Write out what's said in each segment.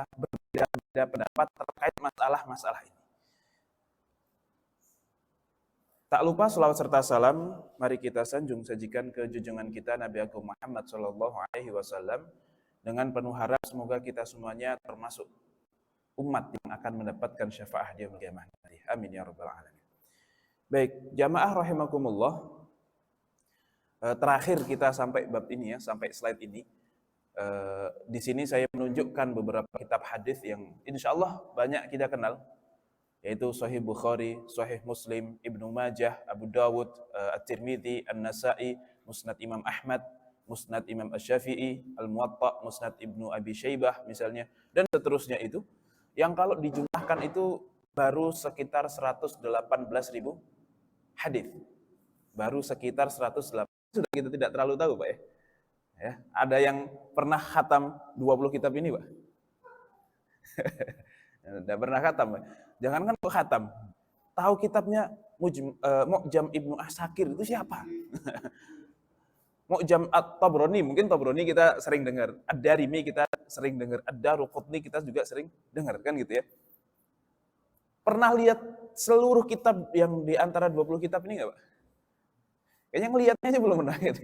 berbeda pendapat terkait masalah-masalah ini. Tak lupa selawat serta salam mari kita sanjung sajikan ke junjungan kita Nabi Agung Muhammad SAW dengan penuh harap semoga kita semuanya termasuk umat yang akan mendapatkan syafaat di yaumil qiyamah. Amin ya rabbal alamin. Baik, jamaah rahimakumullah. Terakhir kita sampai bab ini ya, sampai slide ini. Di sini saya menunjukkan beberapa kitab hadis yang insyaallah banyak kita kenal, yaitu Sahih Bukhari, Sahih Muslim, Ibnu Majah, Abu Dawud, At-Tirmidzi, An-Nasa'i, Musnad Imam Ahmad, Musnad Imam Asy-Syafi'i, Al-Muwatta, Musnad Ibnu Abi Syaibah misalnya, dan seterusnya itu, yang kalau dijumlahkan itu baru sekitar 118.000 hadis. Baru sekitar 108. Sudah kita tidak terlalu tahu, Pak ya. Ya, ada yang pernah khatam 20 kitab ini, Pak? Tidak pernah khatam, Pak. Jangankan khatam, tahu kitabnya Mu'jam Ibnu Asakir itu siapa? Mu'jam At-Tabrani, mungkin Tabrani kita sering dengar, Ad-Darimi kita sering dengar, Ad-Daruqutni kita juga sering dengar, kan gitu ya. Pernah lihat seluruh kitab yang di antara 20 kitab ini enggak, Pak? Kayaknya ngelihatnya aja belum pernah gitu.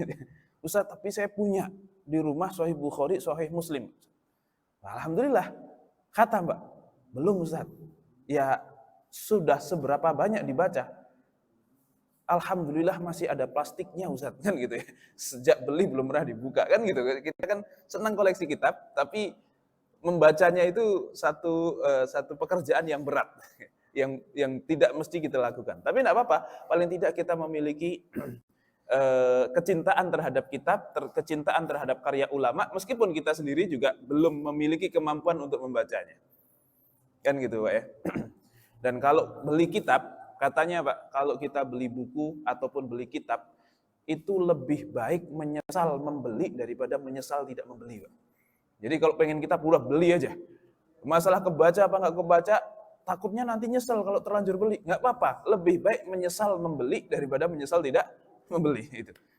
Ustaz, tapi saya punya di rumah Sahih Bukhari, Sahih Muslim. Alhamdulillah, khatam, Pak. Belum, Ustaz. Ya, sudah seberapa banyak dibaca. Alhamdulillah masih ada plastiknya, Ustaz, kan gitu ya. Sejak beli belum pernah dibuka, kan gitu. Kita kan senang koleksi kitab, tapi membacanya itu satu pekerjaan yang berat, yang tidak mesti kita lakukan. Tapi tidak apa-apa, paling tidak kita memiliki kecintaan terhadap kitab, kecintaan terhadap karya ulama, meskipun kita sendiri juga belum memiliki kemampuan untuk membacanya. Kan gitu, Pak ya. Dan kalau beli kitab, katanya Pak, kalau kita beli buku ataupun beli kitab, itu lebih baik menyesal membeli daripada menyesal tidak membeli, Pak. Jadi kalau pengen kitab, udah beli aja. Masalah kebaca apa nggak kebaca, takutnya nanti nyesel kalau terlanjur beli. Nggak apa-apa, lebih baik menyesal membeli daripada menyesal tidak membeli.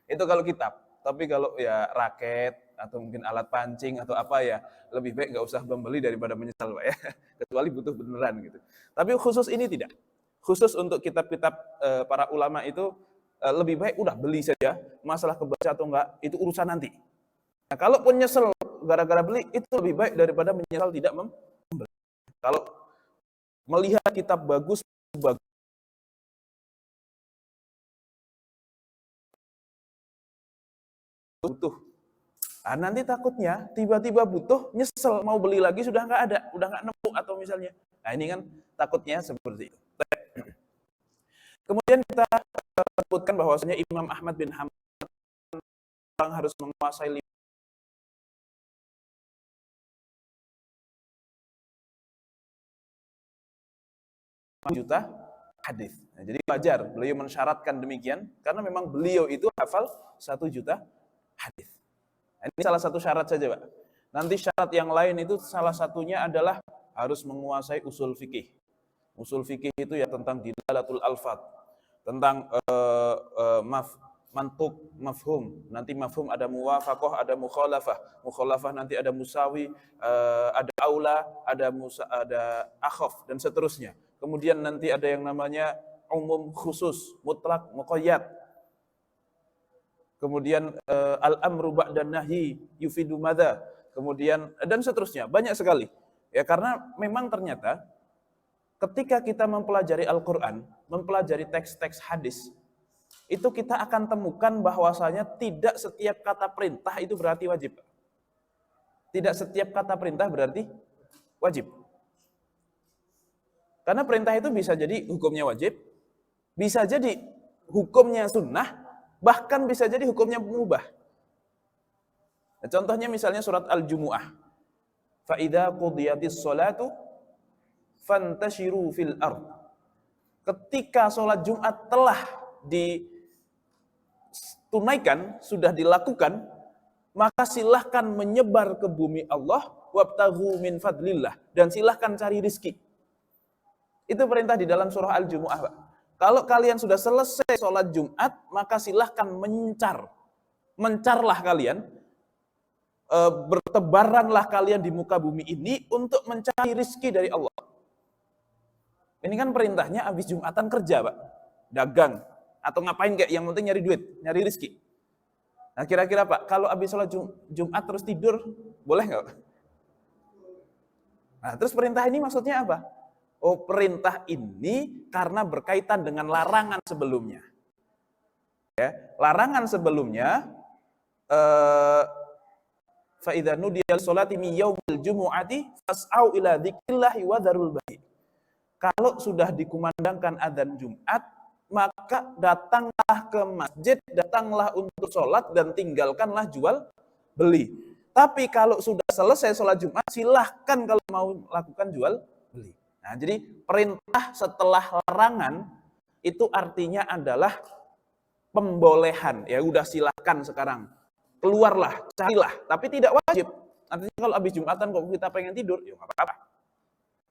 Itu kalau kitab. Tapi kalau ya raket, atau mungkin alat pancing, atau apa ya, lebih baik nggak usah membeli daripada menyesal, Pak ya. Kecuali butuh beneran gitu. Tapi khusus ini tidak. Khusus untuk kitab-kitab para ulama itu, lebih baik udah beli saja. Masalah kebaca atau enggak, itu urusan nanti. Nah, kalaupun nyesel gara-gara beli, itu lebih baik daripada menyesal tidak membeli. Kalau melihat kitab bagus butuh. Nah, nanti takutnya tiba-tiba butuh, nyesel, mau beli lagi sudah nggak ada, udah nggak nemu atau misalnya. Nah, ini kan takutnya seperti itu. Kemudian kita sebutkan bahwasanya Imam Ahmad bin Hanbal harus menguasai 5 juta hadis. Nah, jadi wajar beliau mensyaratkan demikian karena memang beliau itu hafal 1 juta hadis. Nah, ini salah satu syarat saja, Pak. Nanti syarat yang lain itu salah satunya adalah harus menguasai usul fikih. Usul fikih itu ya tentang dilalatul alfaz, tentang mantuk, mafhum. Nanti mafhum ada muwafaqah, ada mukhalafah. Mukhalafah nanti ada musawi, ada aula, ada akhaf dan seterusnya. Kemudian nanti ada yang namanya umum khusus, mutlak, muqayyad. Kemudian al-amru ba'dan nahyi yufidu madza. Kemudian dan seterusnya, banyak sekali. Ya karena memang ternyata ketika kita mempelajari Al-Qur'an, mempelajari teks-teks hadis, itu kita akan temukan bahwasanya tidak setiap kata perintah itu berarti wajib. Tidak setiap kata perintah berarti wajib. Karena perintah itu bisa jadi hukumnya wajib, bisa jadi hukumnya sunnah, bahkan bisa jadi hukumnya mubah. Nah, contohnya misalnya surat Al-Jumu'ah. Fa idza qudiyatis sholatu fantashiru fil ard. Ketika sholat Jumat telah ditunaikan, sudah dilakukan, maka silahkan menyebar ke bumi Allah, wabtaghu min fadlillah, dan silahkan cari rizki. Itu perintah di dalam surah Al-Jumu'ah, Pak. Kalau kalian sudah selesai sholat Jumat, maka silahkan mencar. Mencarlah kalian bertebaranlah kalian di muka bumi ini untuk mencari rizki dari Allah. Ini kan perintahnya habis Jumatan kerja, Pak. Dagang. Atau ngapain kayak yang penting nyari duit, nyari rizki. Nah kira-kira Pak, kalau habis sholat Jumat terus tidur, boleh nggak Pak? Nah terus perintah ini maksudnya apa? Oh perintah ini karena berkaitan dengan larangan sebelumnya. Ya, larangan sebelumnya, فَإِذَا نُودِيَ لِلصَّلَاةِ مِنْ يَوْمِ الْجُمُعَةِ فَاسْعَوْا إِلَى ذِكْرِ اللَّهِ وَذَرُوا الْبَيْعَ. Kalau sudah dikumandangkan adzan Jumat, maka datanglah ke masjid, datanglah untuk sholat dan tinggalkanlah jual beli. Tapi kalau sudah selesai sholat Jumat, silahkan kalau mau lakukan jual beli. Nah, jadi perintah setelah larangan itu artinya adalah pembolehan. Ya udah silahkan sekarang. Keluarlah, carilah, tapi tidak wajib. Artinya kalau habis Jumatan kok kita pengen tidur, ya nggak apa-apa.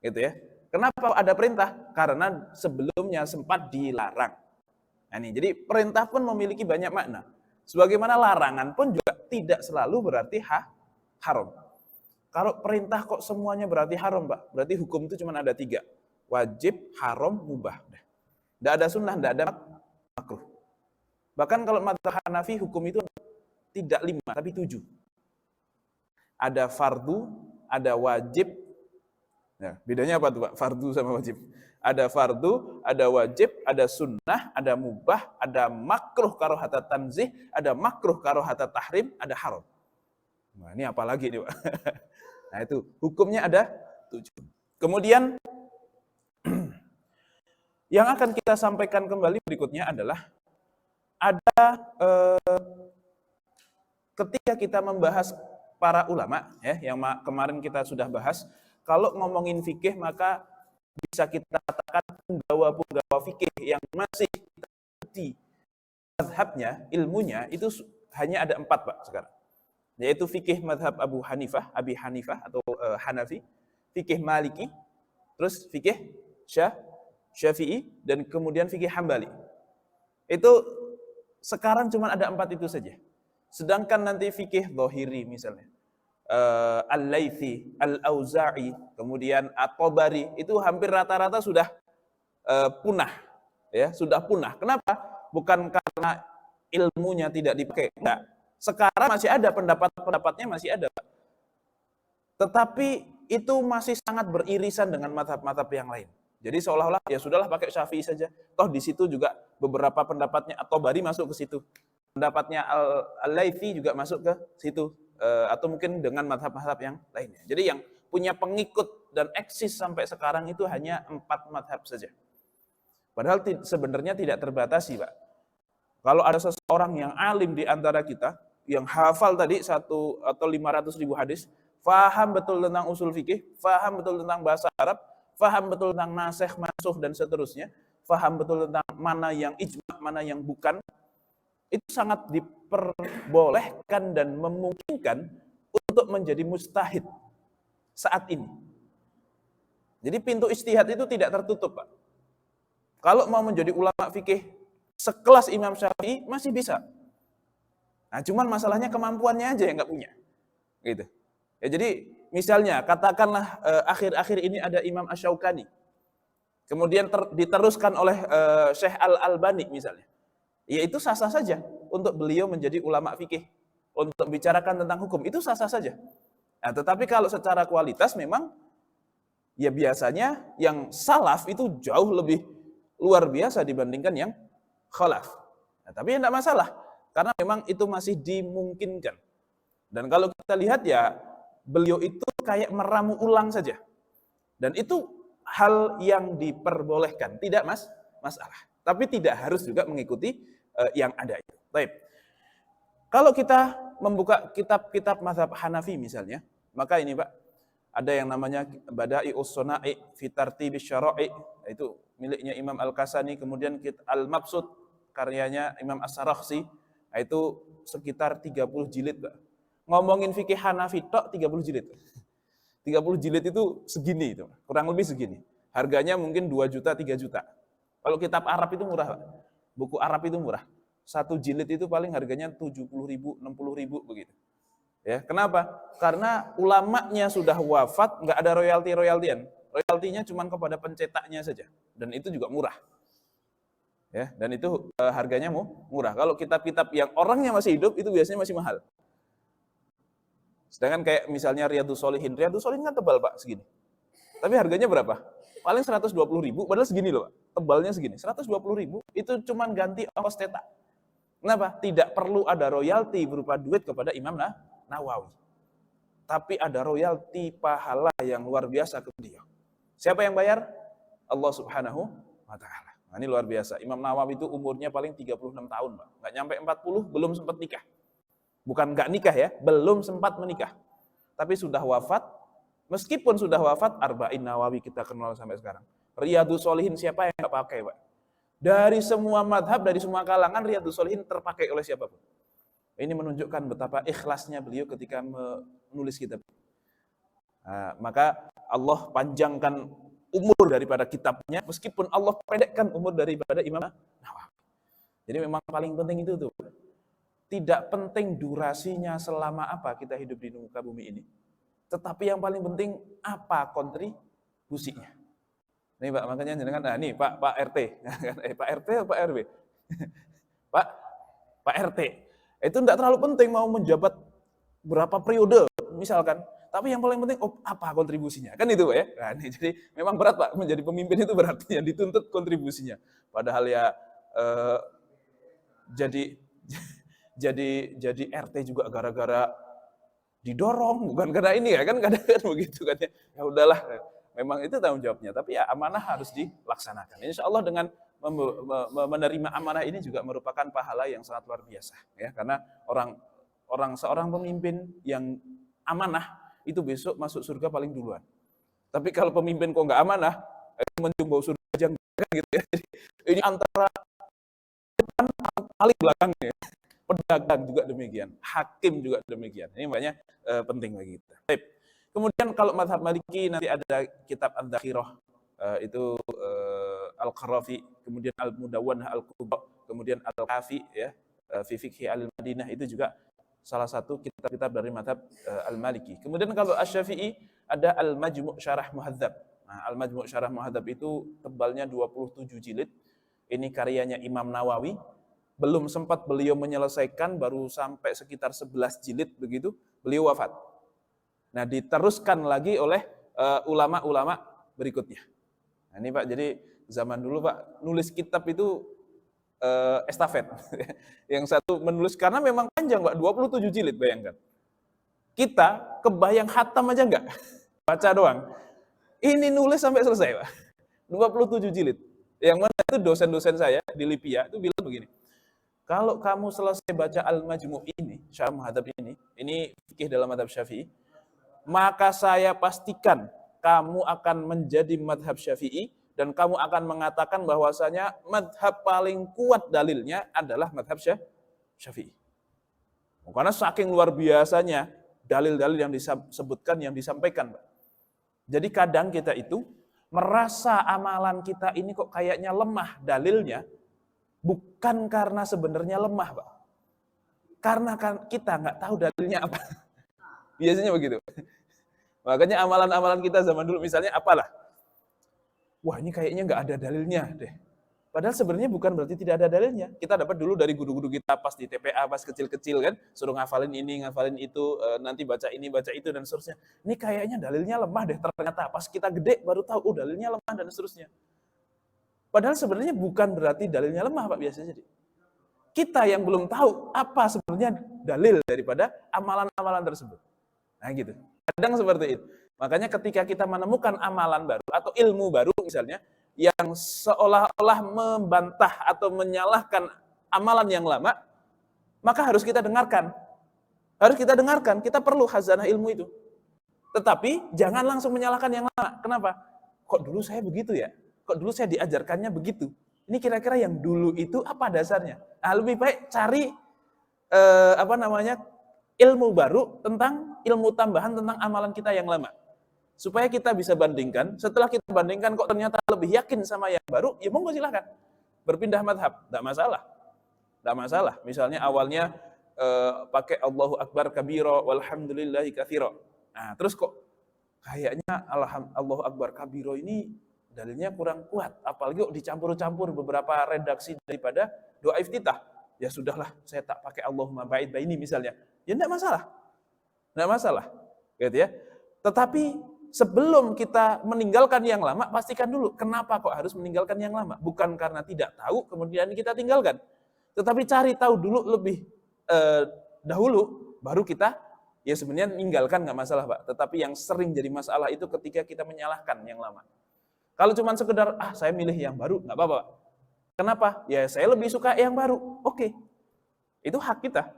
Gitu ya. Kenapa ada perintah? Karena sebelumnya sempat dilarang. Nah, ini, jadi perintah pun memiliki banyak makna. Sebagaimana larangan pun juga tidak selalu berarti haram. Kalau perintah kok semuanya berarti haram, Pak? Berarti hukum itu cuma ada 3. Wajib, haram, mubah. Tidak ada sunnah, tidak ada makruh. Bahkan kalau mazhab Hanafi hukum itu tidak 5, tapi 7. Ada fardu, ada wajib. Nah, bedanya apa tuh Pak? Fardu sama wajib. Ada fardu, ada wajib, ada sunnah, ada mubah, ada makruh karohata tanzih, ada makruh karohata tahrim, ada haram. Nah, ini apa lagi nih Pak? Nah itu, hukumnya ada 7. Kemudian, yang akan kita sampaikan kembali berikutnya adalah, ada ketika kita membahas para ulama, ya, yang kemarin kita sudah bahas, kalau ngomongin fikih maka bisa kita katakan penggawa-penggawa fikih yang masih di mazhabnya, ilmunya itu hanya ada 4 Pak sekarang. Yaitu fikih mazhab Abi Hanifah atau Hanafi, fikih Maliki, terus fikih Syafi'i, dan kemudian fikih Hambali. Itu sekarang cuma ada 4 itu saja. Sedangkan nanti fikih Dhahiri misalnya, Al-Laythi, Al-Auza'i, kemudian At-Tabari, itu hampir rata-rata sudah punah. Ya, sudah punah. Kenapa? Bukan karena ilmunya tidak dipakai. Enggak. Sekarang masih ada pendapat-pendapatnya masih ada. Tetapi itu masih sangat beririsan dengan mazhab-mazhab yang lain. Jadi seolah-olah ya sudahlah pakai Syafi'i saja. Toh di situ juga beberapa pendapatnya At-Tabari masuk ke situ. Pendapatnya Al-Laythi juga masuk ke situ. Atau mungkin dengan mazhab-mazhab yang lainnya. Jadi yang punya pengikut dan eksis sampai sekarang itu hanya 4 mazhab saja. Padahal sebenarnya tidak terbatasi, Pak. Kalau ada seseorang yang alim di antara kita, yang hafal tadi 1 atau 500.000 hadis, faham betul tentang usul fikih, faham betul tentang bahasa Arab, faham betul tentang nasikh, mansuh, dan seterusnya, faham betul tentang mana yang ijma', mana yang bukan, itu sangat diperbolehkan dan memungkinkan untuk menjadi mujtahid saat ini. Jadi pintu ijtihad itu tidak tertutup, Pak. Kalau mau menjadi ulama fikih sekelas Imam Syafi'i masih bisa. Nah, cuman masalahnya kemampuannya aja yang nggak punya. Gitu. Ya, jadi misalnya katakanlah akhir-akhir ini ada Imam Asy-Syaukani. Kemudian diteruskan oleh Syekh Al-Albani misalnya. Ya itu sah-sah saja untuk beliau menjadi ulama fikih, untuk bicarakan tentang hukum, itu sah-sah saja. Nah, tetapi kalau secara kualitas memang ya biasanya yang salaf itu jauh lebih luar biasa dibandingkan yang khalaf. Nah, tapi tidak masalah, karena memang itu masih dimungkinkan. Dan kalau kita lihat ya beliau itu kayak meramu ulang saja. Dan itu hal yang diperbolehkan, tidak masalah. Tapi tidak harus juga mengikuti yang ada itu. Baik. Kalau kita membuka kitab-kitab mazhab Hanafi misalnya, maka ini Pak, ada yang namanya Bada'i'us Shana'i fi Tartibis Syara'i, itu miliknya Imam Al-Kasani, kemudian Al-Mabsut karyanya Imam As-Sarakhsi, itu sekitar 30 jilid, Pak. Ngomongin fikih Hanafi tok 30 jilid. 30 jilid itu segini itu, kurang lebih segini. Harganya mungkin 2 juta, 3 juta. Kalau kitab Arab itu murah, Pak. Buku Arab itu murah. 1 jilid itu paling harganya 70.000, 60.000 begitu. Ya, kenapa? Karena ulamanya sudah wafat, nggak ada royaltian. Royaltinya cuma kepada pencetaknya saja, dan itu juga murah. Ya, dan itu harganya murah. Kalau kitab-kitab yang orangnya masih hidup itu biasanya masih mahal. Sedangkan kayak misalnya Riyadhus Shalihin kan tebal Pak segini. Tapi harganya berapa? Paling 120.000, padahal segini loh Pak. Tebalnya segini, 120.000 itu cuma ganti ongkos cetak. Kenapa? Tidak perlu ada royalti berupa duit kepada Imam Nawawi. Tapi ada royalti pahala yang luar biasa ke beliau. Siapa yang bayar? Allah Subhanahu wa Ta'ala. Nah, ini luar biasa. Imam Nawawi itu umurnya paling 36 tahun, Pak. Nggak nyampe 40, belum sempat nikah. Bukan nggak nikah ya, belum sempat menikah. Tapi sudah wafat. Meskipun sudah wafat, Arba'in Nawawi kita kenal sampai sekarang. Riyadhus Shalihin siapa yang nggak pakai, Pak? Dari semua madhab, dari semua kalangan, Riyadhus Shalihin terpakai oleh siapapun. Ini menunjukkan betapa ikhlasnya beliau ketika menulis kitab. Nah, maka Allah panjangkan umur daripada kitabnya, meskipun Allah pendekkan umur daripada Imam Nawawi. Jadi memang paling penting itu tuh. Tidak penting durasinya selama apa kita hidup di muka bumi ini. Tetapi yang paling penting apa kontribusinya. Nih Pak, makanya jangan nih Pak RT. Pak RT atau Pak RW? Pak RT. Itu enggak terlalu penting mau menjabat berapa periode misalkan. Tapi yang paling penting apa kontribusinya? Kan itu Pak ya. Nah, ini jadi memang berat Pak, menjadi pemimpin itu berat ya, dituntut kontribusinya. Padahal ya jadi RT juga gara-gara didorong, bukan karena ini ya, kan kadang-kadang begitu kan ya. Ya udahlah, memang itu tanggung jawabnya, tapi ya amanah harus dilaksanakan. Insya Allah dengan menerima amanah ini juga merupakan pahala yang sangat luar biasa ya, karena seorang pemimpin yang amanah itu besok masuk surga paling duluan. Tapi kalau pemimpin kok nggak amanah, mencium bau surga aja kan gitu ya. Jadi, ini antara depan paling belakangnya. Pedagang juga demikian, hakim juga demikian. Ini makanya penting bagi kita. Kemudian kalau mazhab Maliki nanti ada kitab Adz-Dzakhirah, itu Al-Qarafi, kemudian Al-Mudawwanah Al-Kubra, kemudian Al-Kafi ya, fi Fiqhi Al-Madinah, itu juga salah satu kitab-kitab dari mazhab Al-Maliki. Kemudian kalau Asy-Syafi'i ada Al-Majmu' Syarah Muhadzab. Nah, Al-Majmu' Syarah Muhadzab itu tebalnya 27 jilid. Ini karyanya Imam Nawawi. Belum sempat beliau menyelesaikan, baru sampai sekitar 11 jilid begitu, beliau wafat. Nah, diteruskan lagi oleh ulama-ulama berikutnya. Nah, ini Pak, jadi zaman dulu Pak, nulis kitab itu estafet. Yang satu menulis, karena memang panjang Pak, 27 jilid, bayangkan. Kita kebayang khatam aja enggak? Baca doang. Ini nulis sampai selesai Pak. 27 jilid. Yang mana itu dosen-dosen saya di Lipia itu bilang begini, kalau kamu selesai baca Al-Majmu' ini, Syarah Muhadzab ini fikih dalam mazhab Syafi'i, maka saya pastikan kamu akan menjadi mazhab Syafi'i dan kamu akan mengatakan bahwasanya mazhab paling kuat dalilnya adalah mazhab Syafi'i. Karena saking luar biasanya dalil-dalil yang disebutkan, yang disampaikan, Pak. Jadi kadang kita itu merasa amalan kita ini kok kayaknya lemah dalilnya, bukan karena sebenarnya lemah, Pak. Karena kan kita nggak tahu dalilnya apa. Biasanya begitu. Makanya amalan-amalan kita zaman dulu misalnya apalah. Wah, ini kayaknya nggak ada dalilnya deh. Padahal sebenarnya bukan berarti tidak ada dalilnya. Kita dapat dulu dari guru-guru kita pas di TPA, pas kecil-kecil kan, suruh ngafalin ini, ngafalin itu, nanti baca ini, baca itu, dan seterusnya. Ini kayaknya dalilnya lemah deh, ternyata pas kita gede baru tahu, oh dalilnya lemah, dan seterusnya. Padahal sebenarnya bukan berarti dalilnya lemah, Pak, biasanya. Kita yang belum tahu apa sebenarnya dalil daripada amalan-amalan tersebut. Nah gitu. Kadang seperti itu. Makanya ketika kita menemukan amalan baru atau ilmu baru misalnya, yang seolah-olah membantah atau menyalahkan amalan yang lama, maka harus kita dengarkan. Harus kita dengarkan, kita perlu khazanah ilmu itu. Tetapi jangan langsung menyalahkan yang lama. Kenapa? Kok dulu saya begitu ya? Kok dulu saya diajarkannya begitu? Ini kira-kira yang dulu itu apa dasarnya? Nah, lebih baik cari ilmu baru tentang ilmu tambahan tentang amalan kita yang lama. Supaya kita bisa bandingkan, setelah kita bandingkan kok ternyata lebih yakin sama yang baru, ya monggo silakan. Berpindah madhab, tidak masalah. Tidak masalah. Misalnya awalnya pakai Allahu Akbar kabira walhamdulillahi katsira. Nah, terus kok kayaknya Allahu Akbar kabira ini dalilnya kurang kuat, apalagi kok dicampur-campur beberapa redaksi daripada doa iftitah. Ya sudahlah, saya tak pakai Allahumma ba'id baini misalnya. Ya enggak masalah. Enggak masalah. Gitu ya. Tetapi sebelum kita meninggalkan yang lama, pastikan dulu kenapa kok harus meninggalkan yang lama. Bukan karena tidak tahu kemudian kita tinggalkan. Tetapi cari tahu dulu lebih dahulu, baru kita ya sebenarnya meninggalkan nggak masalah Pak. Tetapi yang sering jadi masalah itu ketika kita menyalahkan yang lama. Kalau cuma sekedar, saya milih yang baru, nggak apa-apa Pak. Kenapa? Ya saya lebih suka yang baru. Oke, itu hak kita.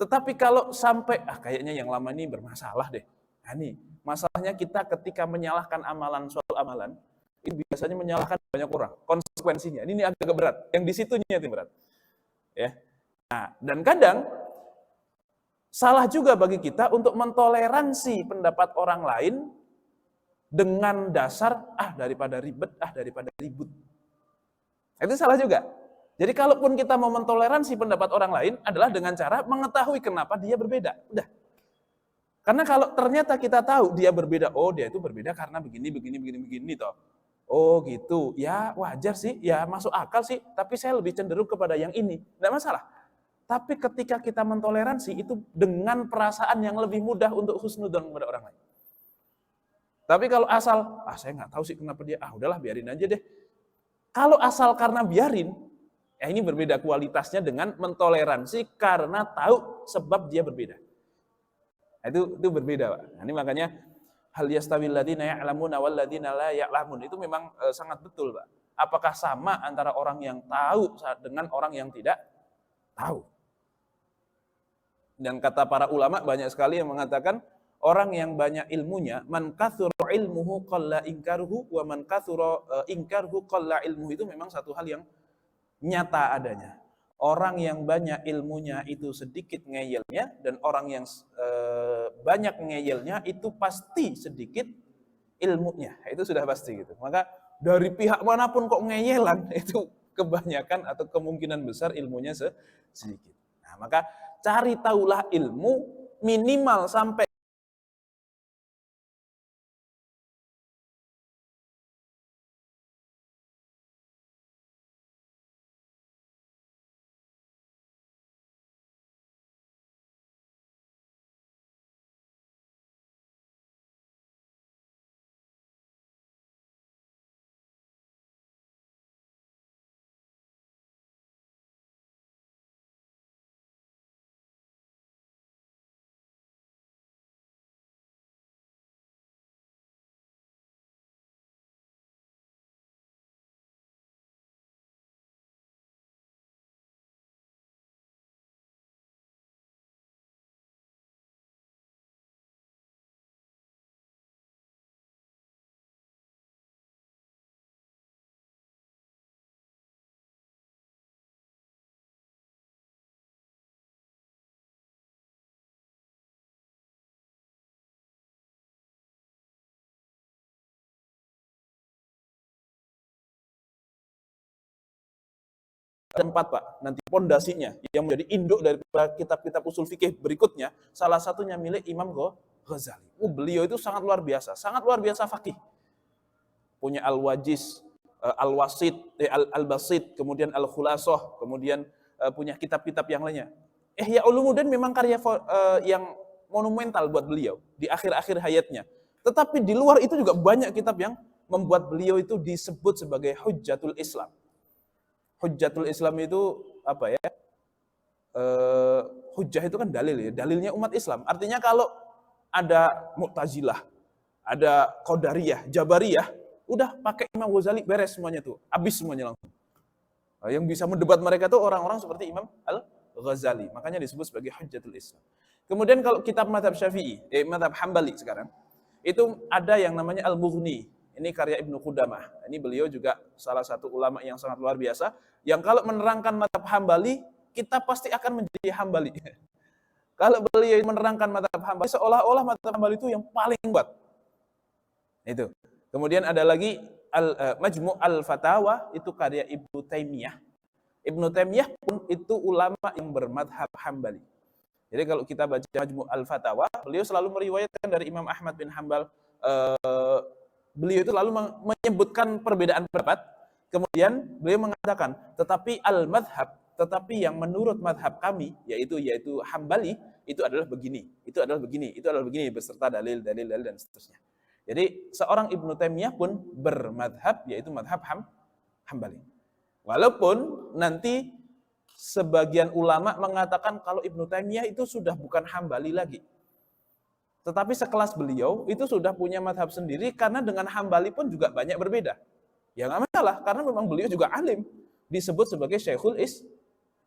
Tetapi kalau sampai, kayaknya yang lama ini bermasalah deh. Nah nih, masalahnya kita ketika menyalahkan suatu amalan, itu biasanya menyalahkan banyak orang. Konsekuensinya, ini agak berat. Yang di situnya itu berat. Ya. Nah, dan kadang salah juga bagi kita untuk mentoleransi pendapat orang lain dengan dasar daripada ribet, daripada ribut. Itu salah juga. Jadi kalaupun kita mau mentoleransi pendapat orang lain adalah dengan cara mengetahui kenapa dia berbeda. Udah. Karena kalau ternyata kita tahu dia berbeda, dia itu berbeda karena begini toh. Oh gitu, ya wajar sih, ya masuk akal sih, tapi saya lebih cenderung kepada yang ini. Tidak masalah. Tapi ketika kita mentoleransi itu dengan perasaan yang lebih mudah untuk husnudzon kepada orang lain. Tapi kalau asal, saya nggak tahu sih kenapa dia, udahlah biarin aja deh. Kalau asal karena biarin, ini berbeda kualitasnya dengan mentoleransi karena tahu sebab dia berbeda. Itu berbeda, Pak. Nah, ini makanya hal yastawil ladzina ya'lamuna wal ladzina la ya'lamun itu memang sangat betul, Pak. Apakah sama antara orang yang tahu dengan orang yang tidak tahu? Dan kata para ulama banyak sekali yang mengatakan orang yang banyak ilmunya, man katsura ilmuhu qalla inkaruhu wa man katsura inkaruhu qalla ilmuhu, itu memang satu hal yang nyata adanya. Orang yang banyak ilmunya itu sedikit ngeyelnya, dan orang yang banyak ngeyelnya itu pasti sedikit ilmunya. Itu sudah pasti gitu. Maka dari pihak manapun kok ngeyelan, itu kebanyakan atau kemungkinan besar ilmunya sedikit. Nah, maka cari tahulah ilmu minimal sampai 4 Pak, nanti pondasinya yang menjadi induk dari kitab-kitab usul fikih berikutnya, salah satunya milik Imam Ghazali. Beliau itu sangat luar biasa fakih. Punya Al-Wajiz, Al-Wasit, Al-Basit, kemudian Al-Khulasah, kemudian punya kitab-kitab yang lainnya. Ihya Ulumuddin memang karya yang monumental buat beliau di akhir-akhir hayatnya. Tetapi di luar itu juga banyak kitab yang membuat beliau itu disebut sebagai Hujjatul Islam. Hujjatul Islam itu apa ya? Hujjah itu kan dalil ya, dalilnya umat Islam. Artinya kalau ada Mu'tazilah, ada Qadariyah, Jabariyah, udah pakai Imam Ghazali, beres semuanya tuh, habis semuanya langsung. Yang bisa mendebat mereka tuh orang-orang seperti Imam Al-Ghazali, makanya disebut sebagai Hujjatul Islam. Kemudian kalau kitab mazhab Syafi'i, mazhab Hambali sekarang, itu ada yang namanya Al-Mughni. Ini karya Ibnu Qudamah. Ini beliau juga salah satu ulama yang sangat luar biasa, yang kalau menerangkan mazhab Hambali, kita pasti akan menjadi Hambali. Kalau beliau menerangkan mazhab Hambali, seolah-olah mazhab Hambali itu yang paling kuat. Itu. Kemudian ada lagi Majmu' al-Fatawa, itu karya Ibnu Taimiyah. Ibnu Taimiyah pun itu ulama yang bermadhab Hambali. Jadi kalau kita baca Majmu' al-Fatawa, beliau selalu meriwayatkan dari Imam Ahmad bin Hambal, beliau itu lalu menyebutkan perbedaan pendapat, kemudian beliau mengatakan, tetapi al-madhab, tetapi yang menurut madhab kami, yaitu Hambali, itu adalah begini, itu adalah begini, itu adalah begini, beserta dalil, dan seterusnya. Jadi seorang Ibnu Taimiyah pun bermadhab, yaitu madhab Hambali. Walaupun nanti sebagian ulama mengatakan kalau Ibnu Taimiyah itu sudah bukan Hambali lagi. Tetapi sekelas beliau itu sudah punya madhab sendiri, karena dengan Hambali pun juga banyak berbeda. Ya nggak masalah, karena memang beliau juga alim. Disebut sebagai Syekhul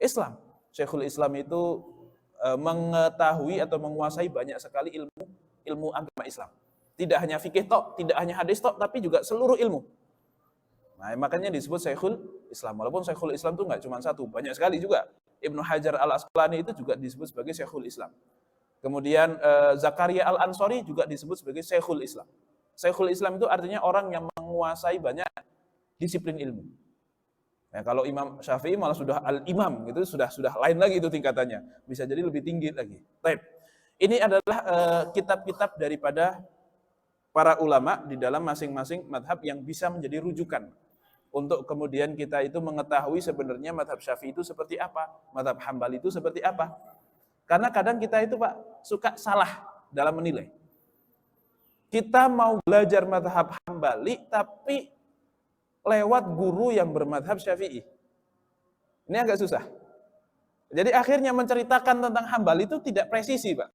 Islam. Syekhul Islam itu mengetahui atau menguasai banyak sekali ilmu agama Islam. Tidak hanya fikih tok, tidak hanya hadis tok, tapi juga seluruh ilmu. Nah, makanya disebut Syekhul Islam. Walaupun Syekhul Islam itu nggak cuma satu, banyak sekali juga. Ibnu Hajar al-Asqalani itu juga disebut sebagai Syekhul Islam. Kemudian Zakaria al-Ansori juga disebut sebagai Syekhul Islam. Syekhul Islam itu artinya orang yang menguasai banyak disiplin ilmu. Nah, kalau Imam Syafi'i malah sudah al-imam, gitu sudah lain lagi itu tingkatannya. Bisa jadi lebih tinggi lagi. Baik. Ini adalah kitab-kitab daripada para ulama di dalam masing-masing madhab yang bisa menjadi rujukan untuk kemudian kita itu mengetahui sebenarnya madhab Syafi'i itu seperti apa, madhab Hambali itu seperti apa. Karena kadang kita itu Pak suka salah dalam menilai. Kita mau belajar madhab Hambali tapi lewat guru yang bermadhab Syafi'i. Ini agak susah. Jadi akhirnya menceritakan tentang Hambali itu tidak presisi Pak.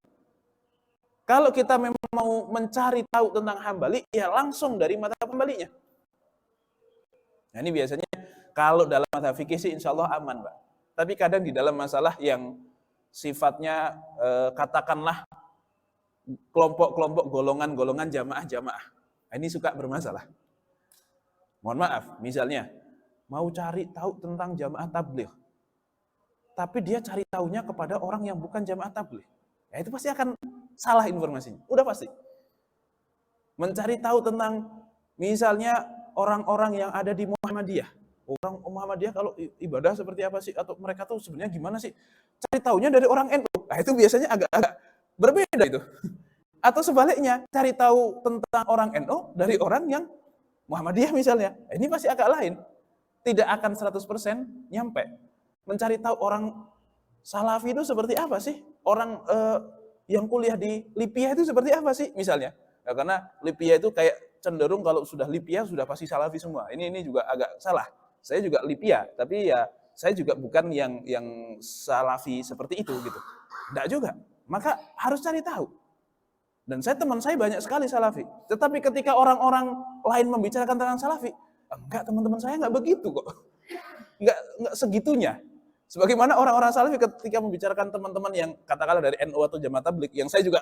Kalau kita memang mau mencari tahu tentang Hambali, ya langsung dari madhab Hambalinya. Nah ini biasanya kalau dalam madhab fikih sih insya Allah aman Pak. Tapi kadang di dalam masalah yang sifatnya katakanlah kelompok-kelompok, golongan-golongan jamaah-jamaah. Nah, ini suka bermasalah. Mohon maaf, misalnya mau cari tahu tentang jamaah tabligh, tapi dia cari tahunya kepada orang yang bukan jamaah tabligh. Ya itu pasti akan salah informasinya. Udah pasti. Mencari tahu tentang misalnya orang-orang yang ada di Muhammadiyah. Orang Muhammadiyah kalau ibadah seperti apa sih? Atau mereka tuh sebenarnya gimana sih? Cari tahunya dari orang NU. Nah itu biasanya agak-agak berbeda itu. Atau sebaliknya, cari tahu tentang orang NU dari orang yang Muhammadiyah misalnya. Nah, ini pasti agak lain. Tidak akan 100% nyampe. Mencari tahu orang Salafi itu seperti apa sih? Orang yang kuliah di Libya itu seperti apa sih misalnya? Nah, karena Libya itu kayak cenderung kalau sudah Libya sudah pasti Salafi semua. Ini juga agak salah. Saya juga Libya, tapi ya saya juga bukan yang Salafi seperti itu gitu. Enggak juga. Maka harus cari tahu. Dan teman saya banyak sekali Salafi. Tetapi ketika orang-orang lain membicarakan tentang Salafi, enggak, teman-teman saya enggak begitu kok. Enggak segitunya. Sebagaimana orang-orang Salafi ketika membicarakan teman-teman yang katakanlah dari NU atau Jamaah Tabligh, yang saya juga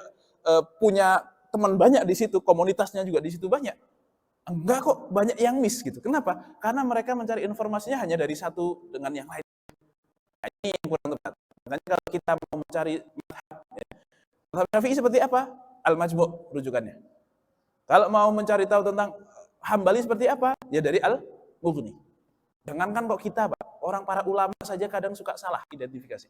punya teman banyak di situ, komunitasnya juga di situ banyak. Enggak kok, banyak yang miss gitu. Kenapa? Karena mereka mencari informasinya hanya dari satu dengan yang lain. Nah, ini yang kurang tepat. Makanya kalau kita mau mencari madhab Syafi'i seperti apa? Al-Majmu' rujukannya. Kalau mau mencari tahu tentang Hambali seperti apa? Ya dari Al-Mughni. Jangankan kok kita, Pak. Orang para ulama saja kadang suka salah identifikasi.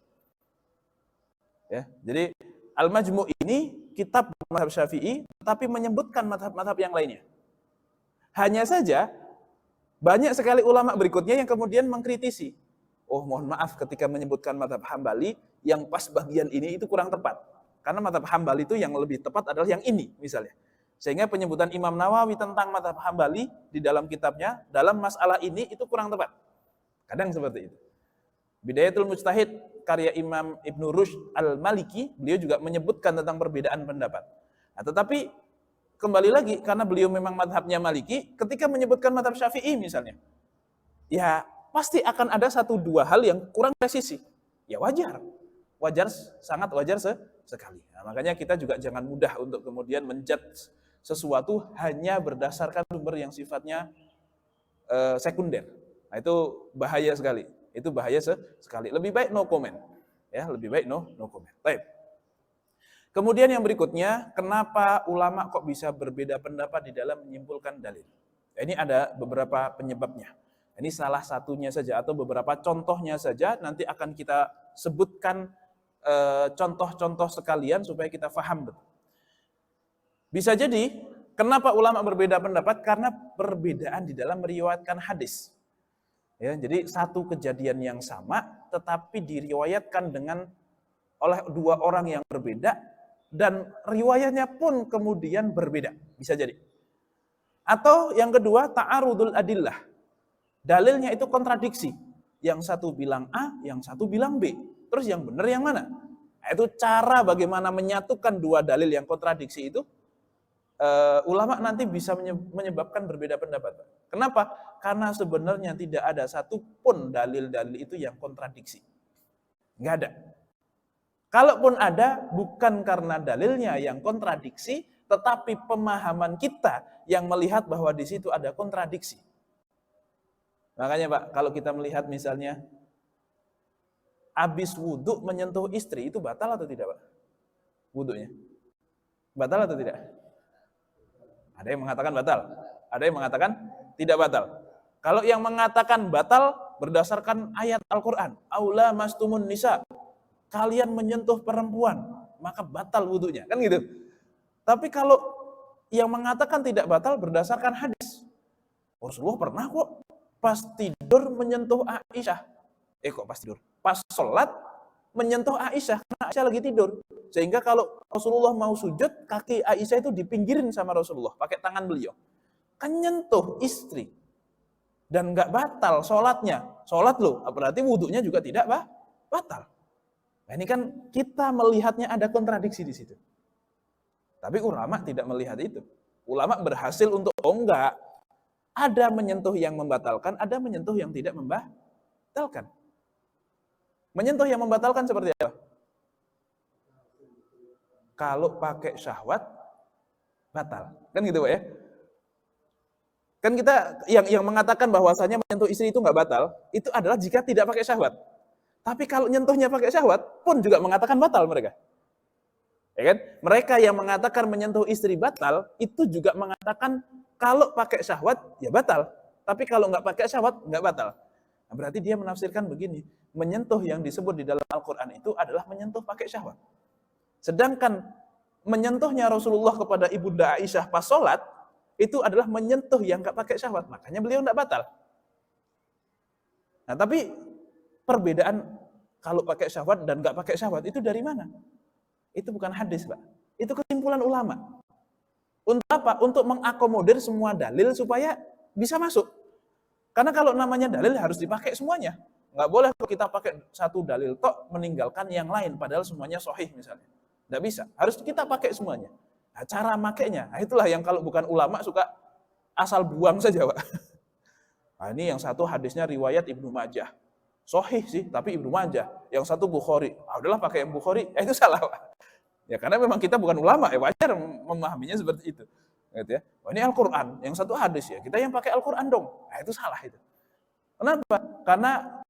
Ya, jadi Al-Majmu' ini kitab madhab Syafi'i, tapi menyebutkan madhab-madhab yang lainnya. Hanya saja, banyak sekali ulama berikutnya yang kemudian mengkritisi. Oh mohon maaf ketika menyebutkan madhab Hambali, yang pas bagian ini itu kurang tepat. Karena madhab Hambali itu yang lebih tepat adalah yang ini misalnya. Sehingga penyebutan Imam Nawawi tentang madhab Hambali di dalam kitabnya, dalam masalah ini itu kurang tepat. Kadang seperti itu. Bidayatul Mujtahid karya Imam Ibnu Rushd al-Maliki, beliau juga menyebutkan tentang perbedaan pendapat. Nah, tetapi kembali lagi, karena beliau memang madhabnya Maliki, ketika menyebutkan madhab Syafi'i misalnya, ya pasti akan ada satu dua hal yang kurang presisi. Ya wajar, sangat wajar sekali. Nah, makanya kita juga jangan mudah untuk kemudian menjudge sesuatu hanya berdasarkan sumber yang sifatnya sekunder. Nah, itu bahaya sekali. Itu bahaya sekali. Lebih baik no comment. Ya, lebih baik no comment. Baik. Kemudian yang berikutnya, kenapa ulama kok bisa berbeda pendapat di dalam menyimpulkan dalil? Ya, ini ada beberapa penyebabnya. Ini salah satunya saja atau beberapa contohnya saja, nanti akan kita sebutkan contoh-contoh sekalian supaya kita paham betul. Bisa jadi, kenapa ulama berbeda pendapat? Karena perbedaan di dalam meriwayatkan hadis. Ya, jadi satu kejadian yang sama, tetapi diriwayatkan oleh dua orang yang berbeda, dan riwayatnya pun kemudian berbeda. Bisa jadi. Atau yang kedua, ta'arudul adillah. Dalilnya itu kontradiksi. Yang satu bilang A, yang satu bilang B. Terus yang benar yang mana? Nah, itu cara bagaimana menyatukan dua dalil yang kontradiksi itu, ulama nanti bisa menyebabkan berbeda pendapat. Kenapa? Karena sebenarnya tidak ada satupun dalil-dalil itu yang kontradiksi. Nggak ada. Kalaupun ada, bukan karena dalilnya yang kontradiksi, tetapi pemahaman kita yang melihat bahwa di situ ada kontradiksi. Makanya Pak, kalau kita melihat misalnya, habis wudhu menyentuh istri, itu batal atau tidak Pak? Wudhunya. Batal atau tidak? Ada yang mengatakan batal, ada yang mengatakan tidak batal. Kalau yang mengatakan batal berdasarkan ayat Al-Quran, aula mastumun nisa, kalian menyentuh perempuan, maka batal wudhunya, kan gitu. Tapi kalau yang mengatakan tidak batal berdasarkan hadis, Rasulullah pernah kok pas tidur menyentuh Aisyah. Kok pas tidur? Pas sholat menyentuh Aisyah, karena Aisyah lagi tidur. Sehingga kalau Rasulullah mau sujud, kaki Aisyah itu dipinggirin sama Rasulullah, pakai tangan beliau. Kan nyentuh istri. Dan nggak batal sholatnya. Sholat loh, berarti wudhunya juga tidak batal. Nah, ini kan kita melihatnya ada kontradiksi di situ. Tapi ulama tidak melihat itu. Ulama berhasil untuk, enggak. Ada menyentuh yang membatalkan, ada menyentuh yang tidak membatalkan. Menyentuh yang membatalkan seperti apa? Kalau pakai syahwat, batal. Kan gitu Pak ya? Kan kita yang mengatakan bahwasanya menyentuh istri itu nggak batal, itu adalah jika tidak pakai syahwat. Tapi kalau nyentuhnya pakai syahwat, pun juga mengatakan batal mereka. Ya kan? Mereka yang mengatakan menyentuh istri batal, itu juga mengatakan kalau pakai syahwat, ya batal. Tapi kalau nggak pakai syahwat, nggak batal. Nah, berarti dia menafsirkan begini, menyentuh yang disebut di dalam Al-Quran itu adalah menyentuh pakai syahwat. Sedangkan menyentuhnya Rasulullah kepada Ibunda Aisyah pas sholat, itu adalah menyentuh yang nggak pakai syahwat. Makanya beliau nggak batal. Nah, tapi perbedaan kalau pakai syahwat dan nggak pakai syahwat itu dari mana? Itu bukan hadis, Pak. Itu kesimpulan ulama. Untuk apa? Untuk mengakomodir semua dalil supaya bisa masuk. Karena kalau namanya dalil harus dipakai semuanya. Nggak boleh kita pakai satu dalil tok meninggalkan yang lain, padahal semuanya sahih misalnya. Nggak bisa. Harus kita pakai semuanya. Nah, cara makainya, nah itulah yang kalau bukan ulama suka asal buang saja, Pak. Nah, ini yang satu hadisnya riwayat Ibnu Majah. Sahih sih, tapi Ibnu Majah. Yang satu Bukhari. Ah, udahlah pakai yang Bukhari. Itu salah, Pak. Ya karena memang kita bukan ulama, ya wajar memahaminya seperti itu. Gitu ya. Oh, ini Al-Quran, yang satu hadis ya. Kita yang pakai Al-Quran dong. Nah, itu salah itu. Kenapa? Karena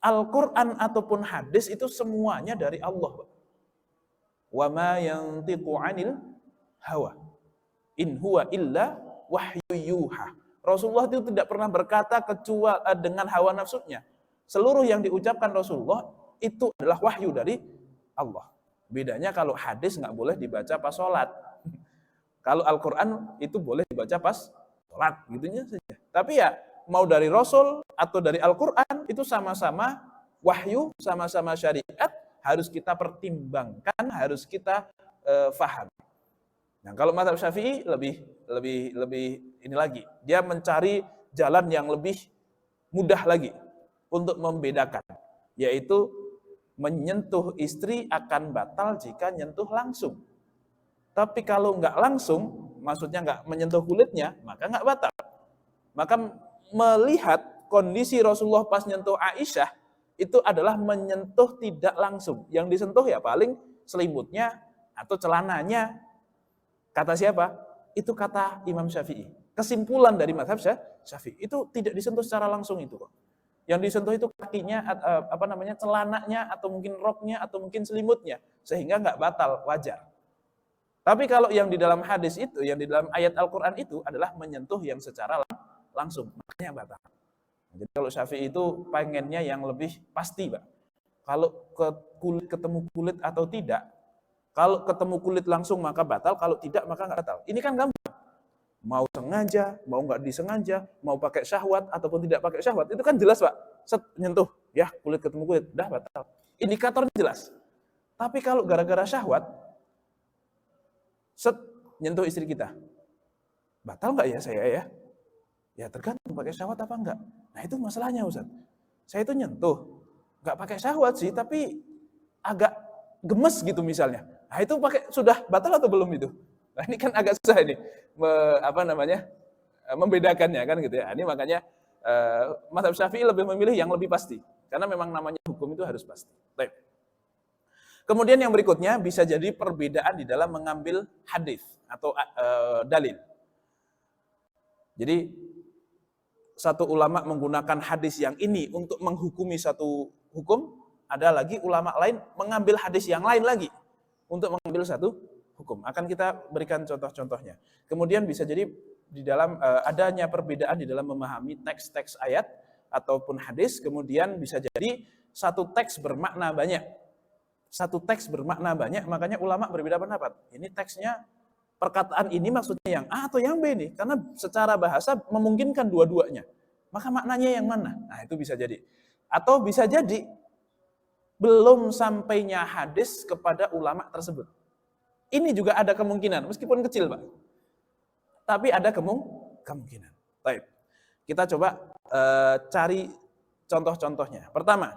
Al-Quran ataupun hadis itu semuanya dari Allah, Pak. Wa ma yantiqu 'anil hawa. In huwa illa wahyu yuha. Rasulullah itu tidak pernah berkata kecuali dengan hawa nafsunya. Seluruh yang diucapkan Rasulullah itu adalah wahyu dari Allah. Bedanya kalau hadis nggak boleh dibaca pas sholat. Kalau Al-Quran itu boleh dibaca pas sholat, gitunya saja. Tapi ya mau dari Rasul atau dari Al-Quran itu sama-sama wahyu, sama-sama syariat, harus kita pertimbangkan, harus kita faham. Nah, kalau mazhab Syafi'i lebih ini lagi. Dia mencari jalan yang lebih mudah lagi untuk membedakan, yaitu menyentuh istri akan batal jika nyentuh langsung. Tapi kalau nggak langsung, maksudnya nggak menyentuh kulitnya, maka nggak batal. Maka melihat kondisi Rasulullah pas nyentuh Aisyah, itu adalah menyentuh tidak langsung. Yang disentuh ya paling selimutnya atau celananya. Kata siapa? Itu kata Imam Syafi'i. Kesimpulan dari mazhab Syafi'i itu tidak disentuh secara langsung itu kok. Yang disentuh itu kakinya, celananya, atau mungkin roknya, atau mungkin selimutnya, sehingga nggak batal, wajar. Tapi kalau yang di dalam hadis itu, yang di dalam ayat Al-Quran itu adalah menyentuh yang secara langsung. maknanya batal. Jadi kalau Syafi'i itu pengennya yang lebih pasti, Pak. Kalau ketemu kulit atau tidak, kalau ketemu kulit langsung maka batal, kalau tidak maka nggak batal. Ini kan gampang. Mau sengaja, mau nggak disengaja, mau pakai syahwat ataupun tidak pakai syahwat, itu kan jelas, Pak. Set, nyentuh, ya kulit ketemu kulit, dah batal. Indikatornya jelas. Tapi kalau gara-gara syahwat, set, nyentuh istri kita, batal nggak ya saya ya? Ya tergantung pakai syahwat apa enggak. Nah itu masalahnya Ustaz. Saya itu nyentuh, nggak pakai syahwat sih, tapi agak gemes gitu misalnya. Nah itu sudah batal atau belum itu? Nah ini kan agak susah ini, membedakannya kan gitu ya. Ini makanya mazhab Syafi'i lebih memilih yang lebih pasti, karena memang namanya hukum itu harus pasti. Baik. Kemudian yang berikutnya bisa jadi perbedaan di dalam mengambil hadis atau dalil. Jadi satu ulama menggunakan hadis yang ini untuk menghukumi satu hukum, ada lagi ulama lain mengambil hadis yang lain lagi untuk mengambil satu hukum. Akan kita berikan contoh-contohnya. Kemudian bisa jadi di dalam adanya perbedaan di dalam memahami teks-teks ayat ataupun hadis, kemudian bisa jadi satu teks bermakna banyak. Satu teks bermakna banyak, makanya ulama berbeda pendapat. Ini teksnya, perkataan ini maksudnya yang A atau yang B nih, karena secara bahasa memungkinkan dua-duanya. Maka maknanya yang mana? Nah, itu bisa jadi. Atau bisa jadi belum sampainya hadis kepada ulama tersebut. Ini juga ada kemungkinan, meskipun kecil, Pak. Tapi ada kemungkinan. Baik. Kita coba cari contoh-contohnya. Pertama,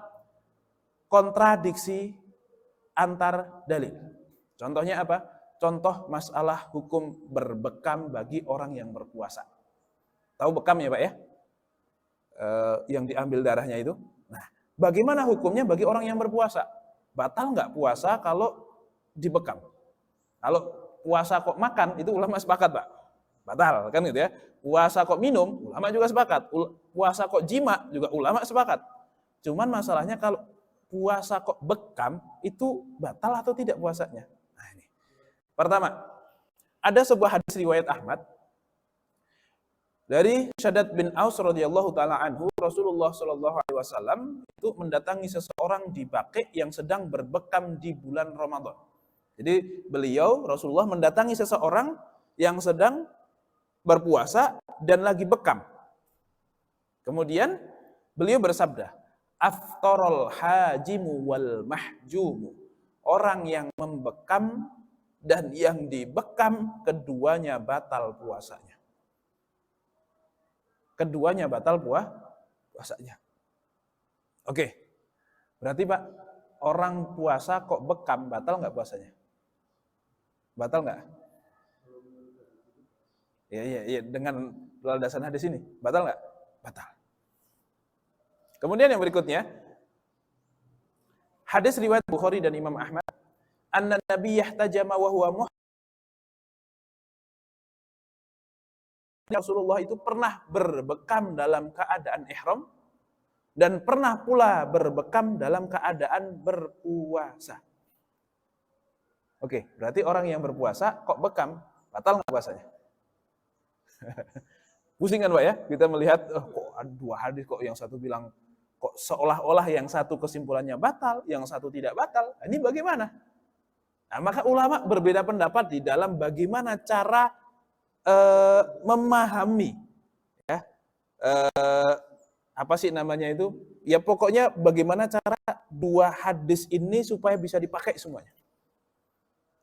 kontradiksi antar dalil. Contohnya apa? Contoh masalah hukum berbekam bagi orang yang berpuasa. Tahu bekam ya Pak ya? Yang diambil darahnya itu. Nah, bagaimana hukumnya bagi orang yang berpuasa? Batal nggak puasa kalau dibekam? Kalau puasa kok makan, itu ulama sepakat Pak. Batal kan gitu ya. Puasa kok minum, ulama juga sepakat. Puasa kok jima, juga ulama sepakat. Cuman masalahnya kalau puasa kok bekam, itu batal atau tidak puasanya? Nah ini. Pertama, ada sebuah hadis riwayat Ahmad dari Shaddad bin Aus radhiyallahu taala anhu, Rasulullah shallallahu alaihi wasallam itu mendatangi seseorang di Baqi yang sedang berbekam di bulan Ramadan. Jadi beliau Rasulullah mendatangi seseorang yang sedang berpuasa dan lagi bekam. Kemudian beliau bersabda, aftarul hajimu wal mahjumu. Orang yang membekam dan yang dibekam, keduanya batal puasanya. Keduanya batal puasanya. Oke. Berarti Pak, orang puasa kok bekam, batal nggak puasanya? Batal nggak? Iya. Dengan landasan hadis ini, batal nggak? Batal. Kemudian yang berikutnya, hadis riwayat Bukhari dan Imam Ahmad, anna Nabi yahtajama wa huwa muhrim. Rasulullah itu pernah berbekam dalam keadaan ihram dan pernah pula berbekam dalam keadaan berpuasa. Oke, berarti orang yang berpuasa kok bekam, batal nggak puasanya? Pusing kan Pak ya? Kita melihat, kok ada dua hadis kok, yang satu bilang kok seolah-olah yang satu kesimpulannya batal, yang satu tidak batal. Ini bagaimana? Nah, maka ulama berbeda pendapat di dalam bagaimana cara memahami, ya, apa sih namanya itu? Ya pokoknya bagaimana cara dua hadis ini supaya bisa dipakai semuanya.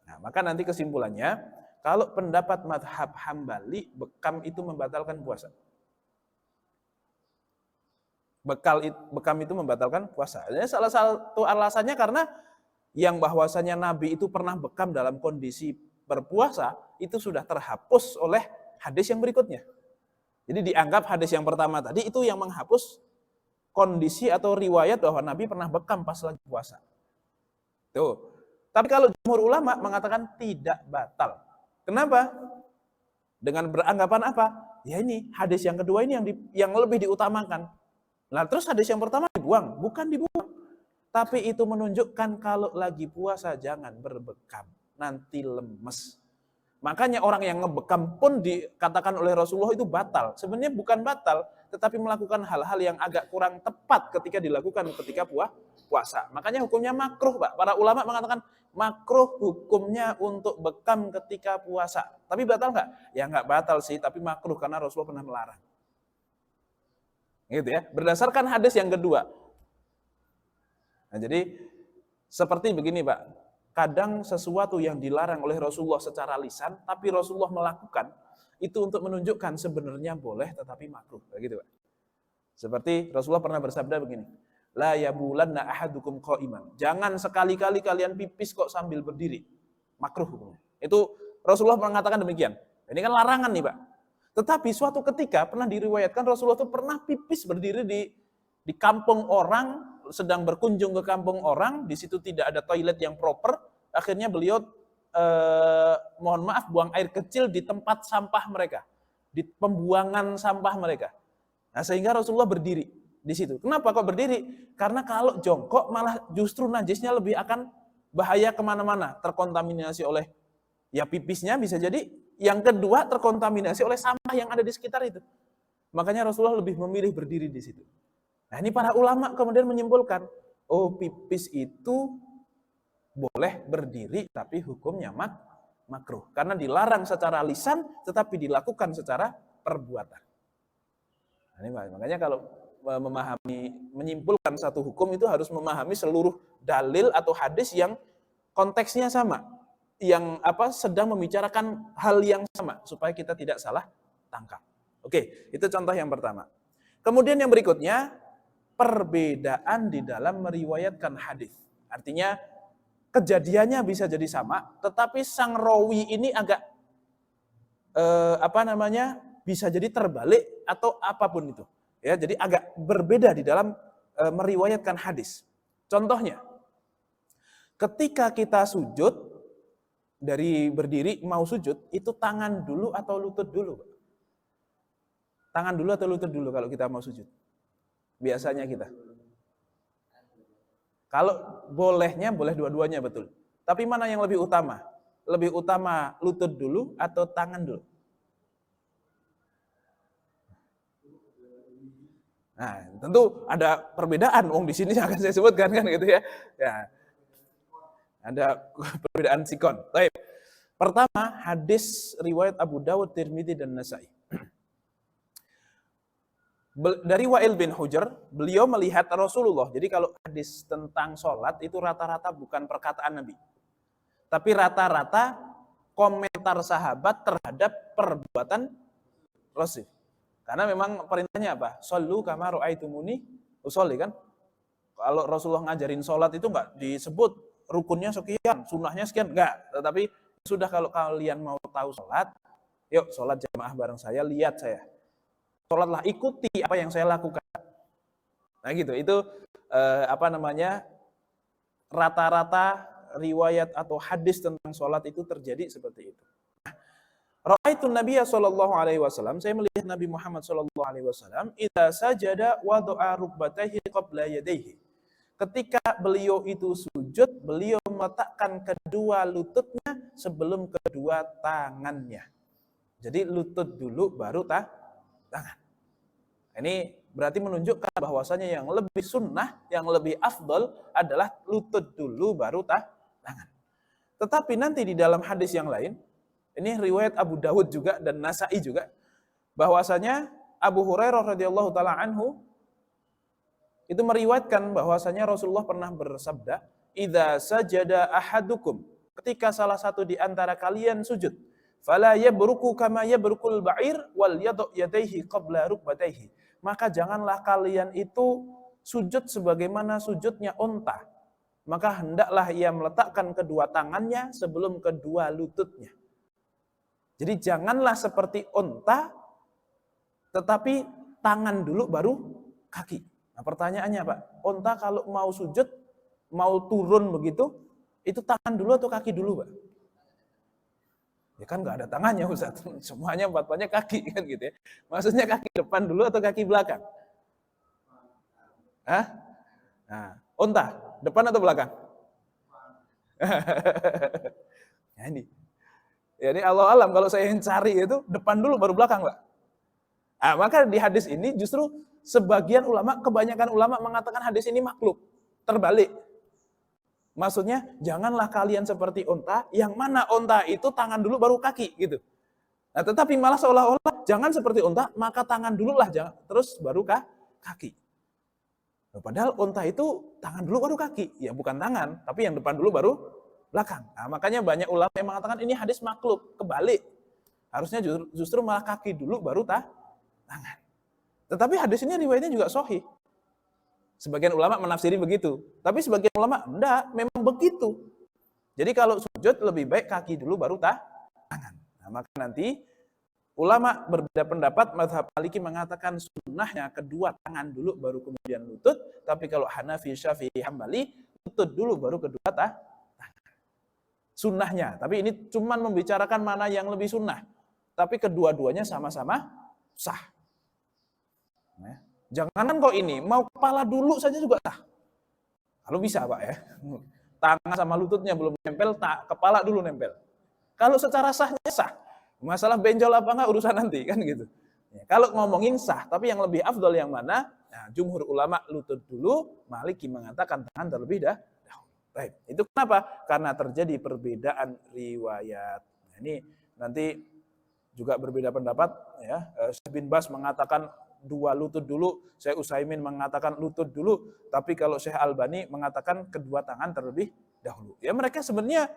Nah, maka nanti kesimpulannya, kalau pendapat mazhab Hambali, bekam itu membatalkan puasa. Bekam itu membatalkan puasa. Ini salah satu alasannya karena yang bahwasanya Nabi itu pernah bekam dalam kondisi berpuasa, itu sudah terhapus oleh hadis yang berikutnya. Jadi dianggap hadis yang pertama tadi itu yang menghapus kondisi atau riwayat bahwa Nabi pernah bekam pas lagi puasa. Tuh. Tapi kalau jumhur ulama mengatakan tidak batal. Kenapa? Dengan beranggapan apa? Ya ini hadis yang kedua ini yang lebih diutamakan. Nah terus hadis yang pertama dibuang, bukan dibuang. Tapi itu menunjukkan kalau lagi puasa jangan berbekam, nanti lemes. Makanya orang yang ngebekam pun dikatakan oleh Rasulullah itu batal. Sebenarnya bukan batal, tetapi melakukan hal-hal yang agak kurang tepat ketika dilakukan ketika puasa. Makanya hukumnya makruh, Pak. Para ulama mengatakan makruh hukumnya untuk bekam ketika puasa. Tapi batal nggak? Ya nggak batal sih, tapi makruh karena Rasulullah pernah melarang. Gitu ya. Berdasarkan hadis yang kedua. Nah, jadi seperti begini, Pak. Kadang sesuatu yang dilarang oleh Rasulullah secara lisan, tapi Rasulullah melakukan, itu untuk menunjukkan sebenarnya boleh tetapi makruh. Begitu, Pak. Seperti Rasulullah pernah bersabda begini, la yabulanna ahadukum qa'iman. Jangan sekali-kali kalian pipis kok sambil berdiri. Makruh hukumnya. Itu Rasulullah mengatakan demikian. Ini kan larangan nih, Pak. Tetapi suatu ketika pernah diriwayatkan Rasulullah itu pernah pipis berdiri di kampung orang, sedang berkunjung ke kampung orang, di situ tidak ada toilet yang proper, akhirnya beliau mohon maaf buang air kecil di tempat sampah mereka, di pembuangan sampah mereka. Nah, sehingga Rasulullah berdiri di situ. Kenapa kok berdiri? Karena kalau jongkok malah justru najisnya lebih akan bahaya kemana-mana, terkontaminasi oleh ya pipisnya bisa jadi, yang kedua terkontaminasi oleh sampah yang ada di sekitar itu. Makanya Rasulullah lebih memilih berdiri di situ. Nah, ini para ulama kemudian menyimpulkan, oh pipis itu boleh berdiri tapi hukumnya makruh. Karena dilarang secara lisan tetapi dilakukan secara perbuatan. Nah, ini makanya kalau menyimpulkan satu hukum itu harus memahami seluruh dalil atau hadis yang konteksnya sama, yang sedang membicarakan hal yang sama supaya kita tidak salah tangkap. Oke, itu contoh yang pertama. Kemudian yang berikutnya, perbedaan di dalam meriwayatkan hadis. Artinya kejadiannya bisa jadi sama, tetapi sang rawi ini agak bisa jadi terbalik atau apapun itu. Ya, jadi agak berbeda di dalam meriwayatkan hadis. Contohnya, ketika kita sujud dari berdiri mau sujud, itu tangan dulu atau lutut dulu, Pak? Tangan dulu atau lutut dulu kalau kita mau sujud? Biasanya kita. Kalau bolehnya, boleh dua-duanya betul. Tapi mana yang lebih utama? Lebih utama lutut dulu atau tangan dulu? Nah, tentu ada perbedaan. Di sini akan saya sebutkan kan gitu ya. Ya. Ada perbedaan sikon. Baik. Pertama, hadis riwayat Abu Dawud, Tirmidzi dan Nasa'i. Dari Wa'il bin Hujr, beliau melihat Rasulullah. Jadi kalau hadis tentang sholat itu rata-rata bukan perkataan Nabi. Tapi rata-rata komentar sahabat terhadap perbuatan Rasul. Karena memang perintahnya apa? Shollu kama ra'aitumuni usolli kan? Kalau Rasulullah ngajarin sholat itu enggak disebut rukunnya sekian, sunnahnya sekian, enggak. Tetapi sudah kalau kalian mau tahu sholat, yuk sholat jamaah bareng saya, lihat saya. Sholatlah, ikuti apa yang saya lakukan. Nah gitu, itu rata-rata riwayat atau hadis tentang sholat itu terjadi seperti itu. Ra'aitu Nabiya sallallahu alaihi wasallam, saya melihat Nabi Muhammad sallallahu alaihi wasallam, idza sajada wada'a rukbatayhi qabla yadayhi. Ketika beliau itu sujud, beliau meletakkan kedua lututnya sebelum kedua tangannya. Jadi lutut dulu baru tangan. Ini berarti menunjukkan bahwasanya yang lebih sunnah, yang lebih afdal adalah lutut dulu baru tangan. Tetapi nanti di dalam hadis yang lain, ini riwayat Abu Dawud juga dan Nasa'i juga, bahwasanya Abu Hurairah radhiyallahu taala anhu itu meriwayatkan bahwasanya Rasulullah pernah bersabda, "Idza sajada ahadukum," ketika salah satu di antara kalian sujud, "fala yabruku kama yabrukul ba'ir wal yadu' yadayhi qabla rukbatayhi." Maka janganlah kalian itu sujud sebagaimana sujudnya unta. Maka hendaklah ia meletakkan kedua tangannya sebelum kedua lututnya. Jadi janganlah seperti unta, tetapi tangan dulu baru kaki. Nah pertanyaannya Pak, unta kalau mau sujud, mau turun begitu, itu tangan dulu atau kaki dulu Pak? Ya kan nggak ada tangannya Ustaz, semuanya empat-empatnya kaki kan gitu ya. Maksudnya kaki depan dulu atau kaki belakang? Hah? Nah, unta, depan atau belakang? Nah ini. Ya, ini Allah alam kalau saya yang cari itu depan dulu baru belakang, Pak. Nah, maka di hadis ini justru sebagian ulama, kebanyakan ulama mengatakan hadis ini makhluk, terbalik. Maksudnya, janganlah kalian seperti unta, yang mana unta itu tangan dulu baru kaki gitu. Nah, tetapi malah seolah-olah jangan seperti unta, maka tangan dulu lah, terus baru kaki. Nah, padahal unta itu tangan dulu baru kaki, ya bukan tangan, tapi yang depan dulu baru belakang. Nah, makanya banyak ulama yang mengatakan ini hadis makhluk, kebalik. Harusnya justru malah kaki dulu baru tangan. Tetapi hadis ini riwayatnya juga sahih. Sebagian ulama menafsiri begitu, tapi sebagian ulama enggak, memang begitu. Jadi kalau sujud lebih baik kaki dulu baru tangan. Nah, maka nanti ulama berbeda pendapat, mazhab Maliki mengatakan sunnahnya kedua tangan dulu baru kemudian lutut, tapi kalau Hanafi, Syafi'i, Hambali lutut dulu baru kedua tangan. Sunnahnya, tapi ini cuma membicarakan mana yang lebih sunnah. Tapi kedua-duanya sama-sama sah. Nah, jangankan kok ini, mau kepala dulu saja juga sah. Kalau bisa Pak ya. Tangan sama lututnya belum nempel, kepala dulu nempel. Kalau secara sahnya sah. Masalah benjol apa enggak urusan nanti kan gitu. Ya, kalau ngomongin sah, tapi yang lebih afdol yang mana? Nah, jumhur ulama lutut dulu, Maliki mengatakan tangan terlebih dahulu. Baik, itu kenapa? Karena terjadi perbedaan riwayat. Nah, ini nanti juga berbeda pendapat ya. Syekh bin Bas mengatakan dua lutut dulu, Syekh Utsaimin mengatakan lutut dulu, tapi kalau Syekh Albani mengatakan kedua tangan terlebih dahulu. Ya mereka sebenarnya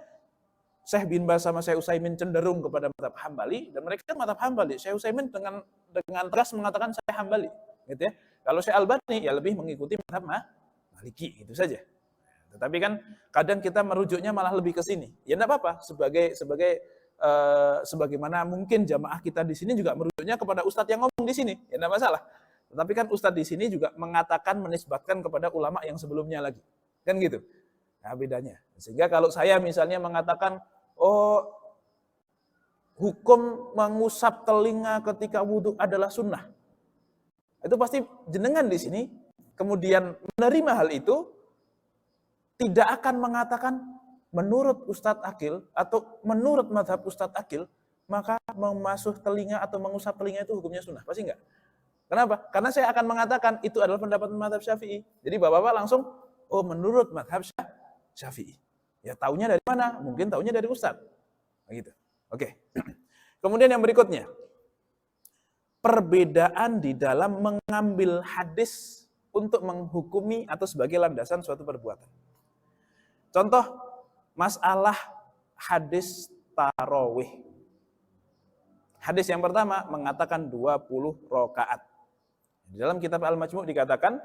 Syekh bin Bas sama Syekh Utsaimin cenderung kepada mazhab Hambali, dan mereka kan mazhab Hambali. Syekh Utsaimin dengan tegas mengatakan saya Hambali, gitu ya. Kalau Syekh Albani ya lebih mengikuti mazhab Maliki, itu saja. Tetapi kan kadang kita merujuknya malah lebih ke sini. Ya enggak apa-apa, sebagaimana mungkin jamaah kita di sini juga merujuknya kepada ustadz yang ngomong di sini, ya enggak masalah. Tetapi kan ustadz di sini juga mengatakan, menisbatkan kepada ulama yang sebelumnya lagi. Kan gitu. Nah, bedanya. Sehingga kalau saya misalnya mengatakan, oh hukum mengusap telinga ketika wudhu adalah sunnah. Itu pasti jenengan di sini kemudian menerima hal itu, tidak akan mengatakan menurut Ustadz Akil atau menurut mazhab Ustadz Akil, maka memasuh telinga atau mengusap telinga itu hukumnya sunnah. Pasti enggak. Kenapa? Karena saya akan mengatakan itu adalah pendapat mazhab Syafi'i. Jadi bapak-bapak langsung, oh menurut mazhab Syafi'i. Ya taunya dari mana? Mungkin taunya dari Ustadz. Begitu. Oke. Kemudian yang berikutnya, perbedaan di dalam mengambil hadis untuk menghukumi atau sebagai landasan suatu perbuatan. Contoh, masalah hadis tarawih. Hadis yang pertama mengatakan 20 rakaat. Di dalam kitab Al-Majmu' dikatakan,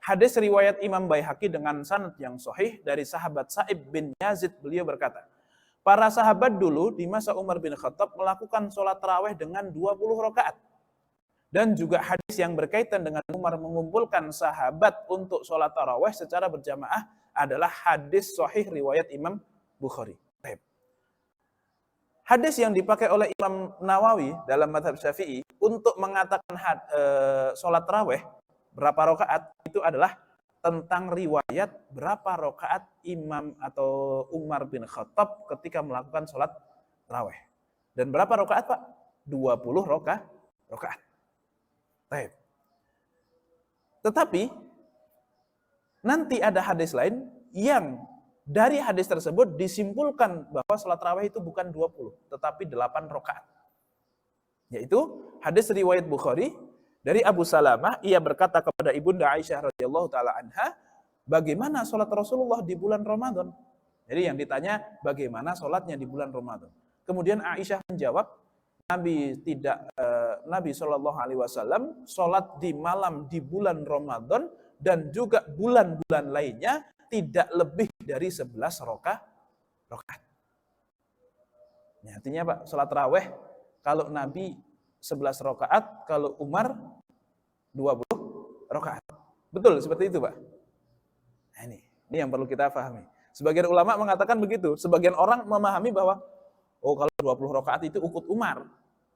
hadis riwayat Imam Baihaqi dengan sanad yang sahih dari sahabat Sa'ib bin Yazid, beliau berkata, para sahabat dulu di masa Umar bin Khattab melakukan sholat tarawih dengan 20 rakaat. Dan juga hadis yang berkaitan dengan Umar mengumpulkan sahabat untuk sholat tarawih secara berjamaah adalah hadis sahih riwayat Imam Bukhari. Hadis yang dipakai oleh Imam Nawawi dalam mazhab Syafi'i untuk mengatakan sholat tarawih berapa rakaat itu adalah tentang riwayat berapa rakaat Imam atau Umar bin Khattab ketika melakukan sholat tarawih. Dan berapa rakaat Pak? 20 rakaat. Tetapi nanti ada hadis lain yang dari hadis tersebut disimpulkan bahwa sholat tarawih itu bukan 20, tetapi 8 rakaat. Yaitu hadis riwayat Bukhari dari Abu Salamah, ia berkata kepada Ibunda Aisyah radhiyallahu taala anha, bagaimana sholat Rasulullah di bulan Ramadan? Jadi yang ditanya bagaimana sholatnya di bulan Ramadan. Kemudian Aisyah menjawab, Nabi Shallallahu Alaihi Wasallam sholat di malam di bulan Ramadan dan juga bulan-bulan lainnya tidak lebih dari 11 rakaat. Ya, artinya Pak, sholat tarawih kalau Nabi 11 rakaat, kalau Umar 20 rakaat. Betul seperti itu Pak. Nah, ini yang perlu kita pahami. Sebagian ulama mengatakan begitu. Sebagian orang memahami bahwa oh kalau 20 rakaat itu ikut Umar.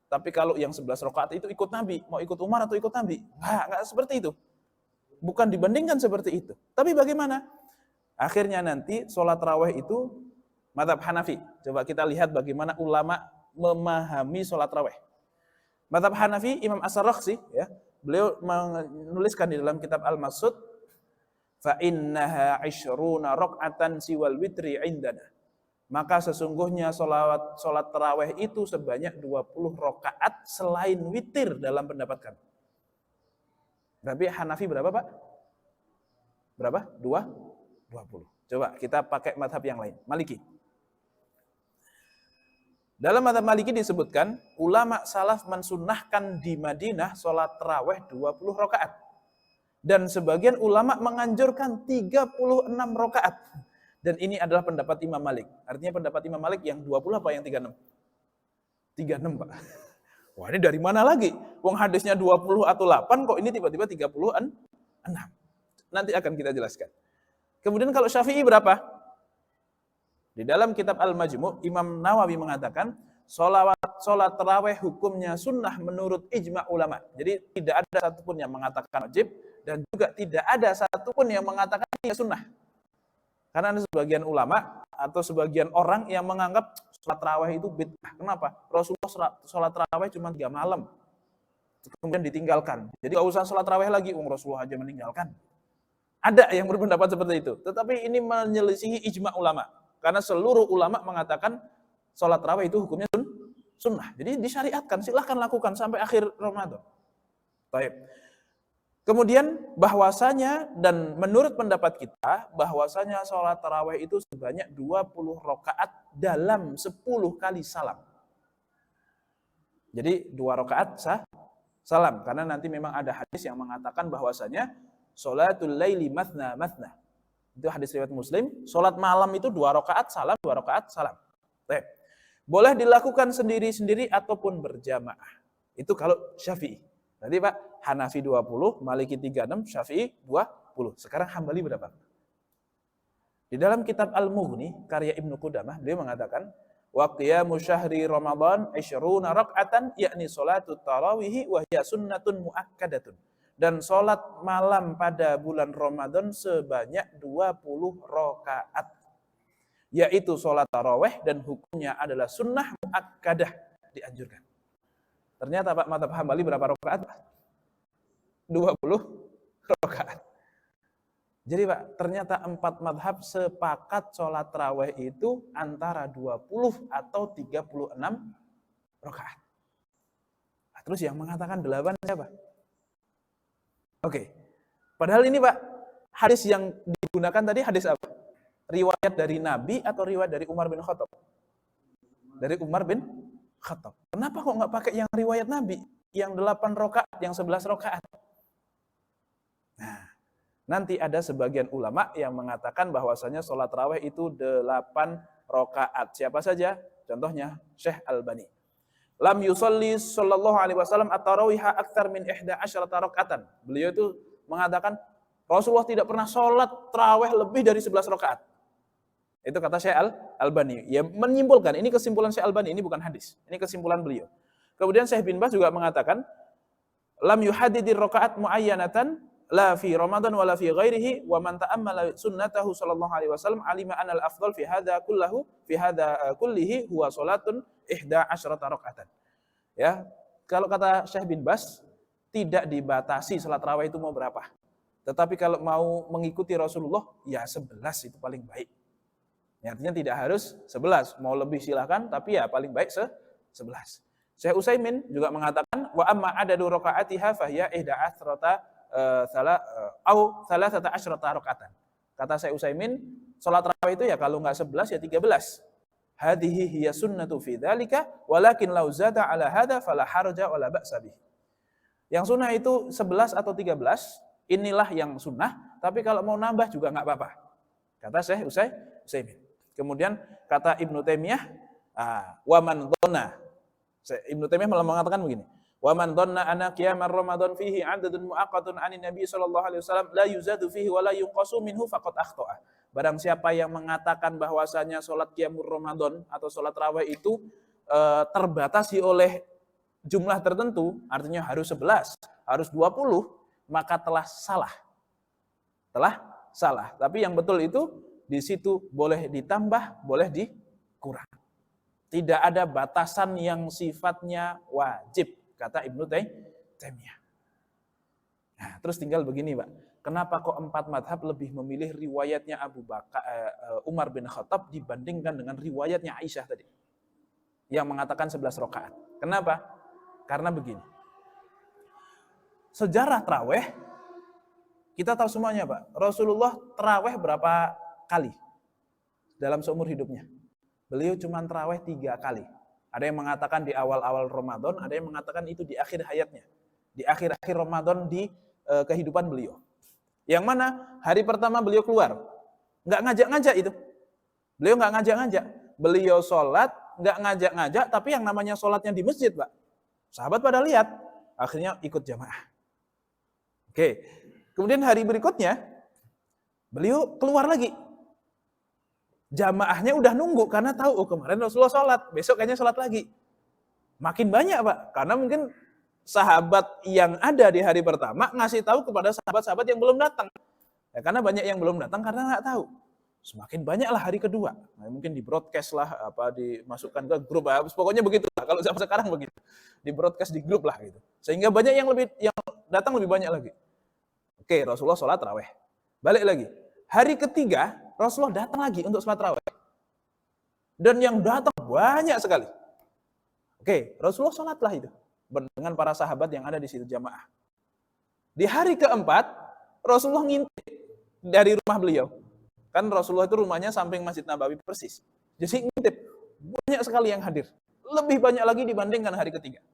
Tapi kalau yang 11 rakaat itu ikut Nabi. Mau ikut Umar atau ikut Nabi? Enggak seperti itu. Bukan dibandingkan seperti itu. Tapi bagaimana? Akhirnya nanti sholat tarawih itu mazhab Hanafi. Coba kita lihat bagaimana ulama memahami sholat tarawih. Mazhab Hanafi, Imam As-Sarakhsi, ya, beliau menuliskan di dalam kitab Al-Masud, fa innaha 'ishruna raq'atan siwal witri 'indana. Maka sesungguhnya sholat tarawih itu sebanyak 20 rakaat selain witir dalam pendapat kami. Berarti Hanafi berapa, Pak? Berapa? 20. Coba kita pakai mazhab yang lain, Maliki. Dalam mazhab Maliki disebutkan, ulama salaf mensunnahkan di Madinah sholat tarawih 20 rakaat. Dan sebagian ulama menganjurkan 36 rakaat. Dan ini adalah pendapat Imam Malik. Artinya pendapat Imam Malik yang 20 apa yang 36? 36, Pak. Wah, ini dari mana lagi? Wong hadisnya 20 atau 8, kok ini tiba-tiba 36? Nanti akan kita jelaskan. Kemudian kalau Syafi'i berapa? Di dalam kitab Al-Majmu', Imam Nawawi mengatakan, sholat tarawih hukumnya sunnah menurut ijma' ulama. Jadi tidak ada satupun yang mengatakan wajib, dan juga tidak ada satupun yang mengatakan ini sunnah. Karena ada sebagian ulama atau sebagian orang yang menganggap sholat tarawih itu bid'ah. Kenapa? Rasulullah sholat tarawih cuma 3 malam. Kemudian ditinggalkan. Jadi nggak usah sholat tarawih lagi, Rasulullah aja meninggalkan. Ada yang berpendapat seperti itu. Tetapi ini menyelisihi ijma' ulama. Karena seluruh ulama mengatakan sholat tarawih itu hukumnya sunnah. Jadi disyariatkan, silahkan lakukan sampai akhir Ramadan. Baik. Kemudian bahwasanya dan menurut pendapat kita bahwasanya sholat tarawih itu sebanyak 20 rakaat dalam 10 kali salam. Jadi 2 rakaat salam, karena nanti memang ada hadis yang mengatakan bahwasanya sholatul laili mathna mathna. Itu hadis riwayat Muslim, sholat malam itu 2 rakaat salam, 2 rakaat salam. Baik. Boleh dilakukan sendiri-sendiri ataupun berjamaah. Itu kalau Syafi'i. Tadi Pak, Hanafi 20, Maliki 36, Syafi'i 20. Sekarang Hambali berapa? Di dalam kitab Al-Mughni, karya Ibnu Qudamah, beliau mengatakan, wa qiyamu syahri Ramadan 20 rak'atan, yakni sholatut tarawihi wa hiya sunnatun muakkadatun. Dan sholat malam pada bulan Ramadan sebanyak 20 rakaat. Yaitu sholat tarawih dan hukumnya adalah sunnah muakkadah, dianjurkan. Ternyata Pak, mazhab Hambali berapa rakaat? 20 rakaat. Jadi Pak, ternyata 4 mazhab sepakat sholat tarawih itu antara 20 atau 36 rakaat. Nah, terus yang mengatakan 8 siapa? Oke. Padahal ini Pak, hadis yang digunakan tadi hadis apa? Riwayat dari Nabi atau riwayat dari Umar bin Khattab? Dari Umar bin Khattab. Kenapa kok nggak pakai yang riwayat Nabi? Yang 8 rakaat, yang 11 rakaat? Nah, nanti ada sebagian ulama yang mengatakan bahwasanya sholat tarawih itu 8 rakaat. Siapa saja? Contohnya Syekh Albani. Lam yusalli sallallahu alaihi wasallam at-tarawiha aktsar min 11 rakaatan. Beliau itu mengatakan Rasulullah tidak pernah sholat tarawih lebih dari 11 rakaat. Itu kata Syekh Al-Albani. Ya menyimpulkan, ini kesimpulan Syekh Albani, ini bukan hadis. Ini kesimpulan beliau. Kemudian Syekh bin Baz juga mengatakan, lam yuhaddidir rakaat muayyanatan la fi Ramadan wa la fi ghairihi wa man ta'ammala sunnatahu sallallahu alaihi wasallam alima anal afdal fi hadza kullihi huwa salatun 11 rakaatan. Ya, kalau kata Syekh bin Baz tidak dibatasi salat tarawih itu mau berapa. Tetapi kalau mau mengikuti Rasulullah ya 11 itu paling baik. Ya, artinya tidak harus 11, mau lebih silakan, tapi ya paling baik 11. Syekh Utsaimin juga mengatakan wa amma adadu rakaatiha fahiya 11 rakaatan. Kata Syekh Utsaimin, salat tarawih itu ya kalau enggak 11 ya 13. Hadhihi hiya sunnatu fi dzalika walakin law zada ala hadza fala harja wala ba'sa bih. Yang sunnah itu 11 atau 13, inilah yang sunnah, tapi kalau mau nambah juga enggak apa-apa. Kata Syekh Utsaimin. Kemudian kata Ibnu Taimiyah, wa man dhanna. Ibnu Taimiyah malah mengatakan begini, wa man dhanna anna qiyamar Ramadan fihi 'adadun muaqqatun 'anin Nabi sallallahu alaihi wasallam la yuzadu fihi wa la yunqasu minhu faqad akhta'a. Barang siapa yang mengatakan bahwasanya salat qiyamul Ramadan atau salat tarawih itu terbatasi oleh jumlah tertentu, artinya harus 11, harus 20, maka telah salah. Telah salah. Tapi yang betul itu di situ boleh ditambah, boleh dikurang. Tidak ada batasan yang sifatnya wajib, kata Ibnu Taimiyah. Nah, terus tinggal begini, Pak. Kenapa kok 4 madhab lebih memilih riwayatnya Umar bin Khattab dibandingkan dengan riwayatnya Aisyah tadi? Yang mengatakan 11 rakaat. Kenapa? Karena begini. Sejarah tarawih, kita tahu semuanya, Pak. Rasulullah tarawih berapa kali dalam seumur hidupnya? Beliau cuma tarawih 3 kali. Ada yang mengatakan di awal-awal Ramadan, ada yang mengatakan itu di akhir hayatnya. Di akhir-akhir Ramadan di kehidupan beliau. Yang mana hari pertama beliau keluar. Nggak ngajak-ngajak itu. Beliau nggak ngajak-ngajak. Beliau sholat, nggak ngajak-ngajak, tapi yang namanya sholatnya di masjid, Pak. Sahabat pada lihat. Akhirnya ikut jamaah. Oke. Kemudian hari berikutnya, beliau keluar lagi. Jamaahnya udah nunggu karena tahu, oh kemarin Rasulullah sholat, besok kayaknya sholat lagi. Makin banyak, Pak, karena mungkin sahabat yang ada di hari pertama ngasih tahu kepada sahabat-sahabat yang belum datang. Ya, karena banyak yang belum datang karena nggak tahu. Semakin banyaklah hari kedua. Nah, mungkin di broadcast lah, dimasukkan ke grup, pokoknya begitu lah. Kalau zaman sekarang begitu, di broadcast di grup lah gitu. Sehingga banyak yang datang lebih banyak lagi. Oke, Rasulullah sholat tarawih. Balik lagi. Hari ketiga, Rasulullah datang lagi untuk sholat tarawih. Dan yang datang banyak sekali. Oke, Rasulullah sholatlah itu. Dengan para sahabat yang ada di situ jamaah. Di hari keempat, Rasulullah ngintip dari rumah beliau. Kan Rasulullah itu rumahnya samping Masjid Nabawi persis. Jadi ngintip. Banyak sekali yang hadir. Lebih banyak lagi dibandingkan hari ketiga.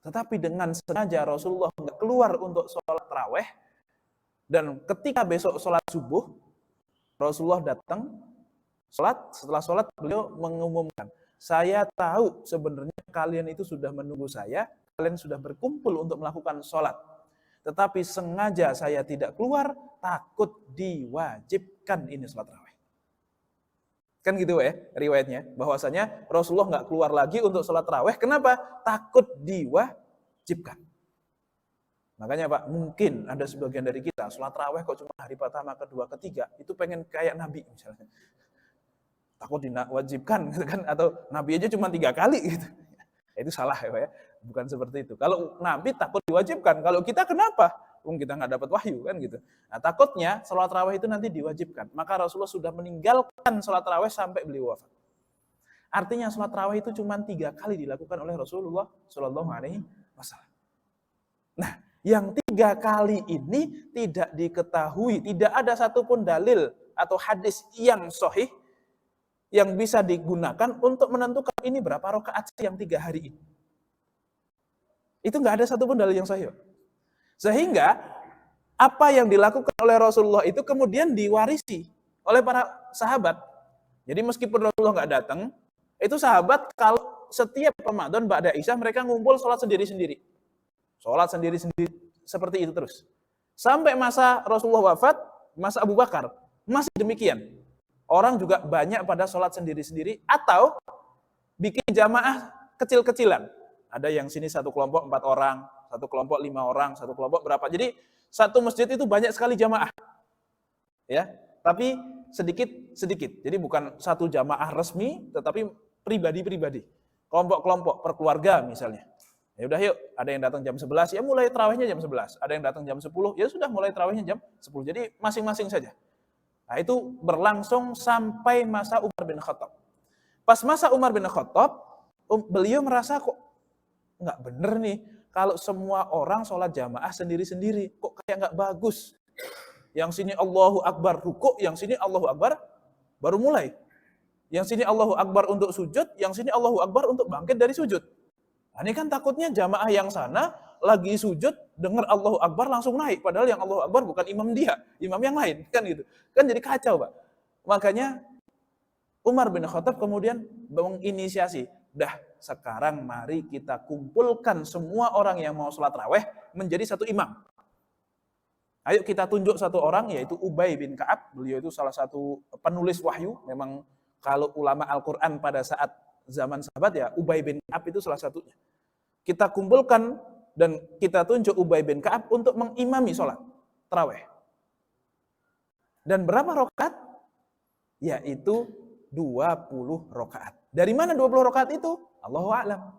Tetapi dengan sengaja Rasulullah nggak keluar untuk sholat tarawih. Dan ketika besok sholat subuh, Rasulullah datang, setelah sholat beliau mengumumkan, saya tahu sebenarnya kalian itu sudah menunggu saya, kalian sudah berkumpul untuk melakukan sholat. Tetapi sengaja saya tidak keluar, takut diwajibkan ini sholat tarawih. Kan gitu ya riwayatnya, bahwasanya Rasulullah nggak keluar lagi untuk sholat tarawih. Kenapa? Takut diwajibkan. Makanya Pak, mungkin ada sebagian dari kita sholat tarawih kok cuma hari pertama, kedua, ketiga, itu pengen kayak Nabi misalnya. Takut diwajibkan gitu kan, atau Nabi aja cuma 3 kali gitu. Itu salah ya Pak ya. Bukan seperti itu. Kalau Nabi takut diwajibkan, kalau kita kenapa? Kita nggak dapat wahyu kan gitu. Nah, takutnya sholat tarawih itu nanti diwajibkan. Maka Rasulullah sudah meninggalkan sholat tarawih sampai beliau wafat. Artinya sholat tarawih itu cuma 3 kali dilakukan oleh Rasulullah Shallallahu Alaihi Wasallam. Nah, yang 3 kali ini tidak diketahui, tidak ada satupun dalil atau hadis yang sahih yang bisa digunakan untuk menentukan ini berapa rakaat yang 3 hari ini. Itu nggak ada satupun dalil yang sahih. Sehingga apa yang dilakukan oleh Rasulullah itu kemudian diwarisi oleh para sahabat. Jadi meskipun Rasulullah nggak datang, itu sahabat kalau setiap Ramadan ba'da Isya mereka ngumpul sholat sendiri-sendiri. Sholat sendiri-sendiri seperti itu terus. Sampai masa Rasulullah wafat, masa Abu Bakar, masih demikian. Orang juga banyak pada sholat sendiri-sendiri atau bikin jamaah kecil-kecilan. Ada yang sini satu kelompok 4 orang, satu kelompok 5 orang, satu kelompok berapa. Jadi satu masjid itu banyak sekali jamaah. Ya, tapi sedikit-sedikit. Jadi bukan satu jamaah resmi, tetapi pribadi-pribadi. Kelompok-kelompok per keluarga misalnya. Ya udah yuk, ada yang datang jam 11, ya mulai tarawihnya jam 11. Ada yang datang jam 10, ya sudah mulai tarawihnya jam 10. Jadi masing-masing saja. Nah, itu berlangsung sampai masa Umar bin Khattab. Pas masa Umar bin Khattab, beliau merasa kok nggak bener nih, kalau semua orang sholat jamaah sendiri-sendiri, kok kayak nggak bagus. Yang sini Allahu Akbar rukuk, yang sini Allahu Akbar baru mulai. Yang sini Allahu Akbar untuk sujud, yang sini Allahu Akbar untuk bangkit dari sujud. Nah, ini kan takutnya jamaah yang sana lagi sujud, dengar Allahu Akbar langsung naik. Padahal yang Allahu Akbar bukan imam dia, imam yang lain. Kan gitu. Kan jadi kacau Pak. Makanya Umar bin Khattab kemudian menginisiasi. Dah sekarang mari kita kumpulkan semua orang yang mau sholat raweh menjadi satu imam. Ayo kita tunjuk satu orang yaitu Ubay bin Ka'ab. Beliau itu salah satu penulis wahyu. Memang kalau ulama Al-Quran pada saat zaman sahabat ya Ubay bin Ka'ab itu salah satunya. Kita kumpulkan dan kita tunjuk Ubay bin Ka'ab untuk mengimami sholat tarawih. Dan berapa rakaat? Yaitu 20 rakaat. Dari mana 20 rakaat itu? Allahu a'lam.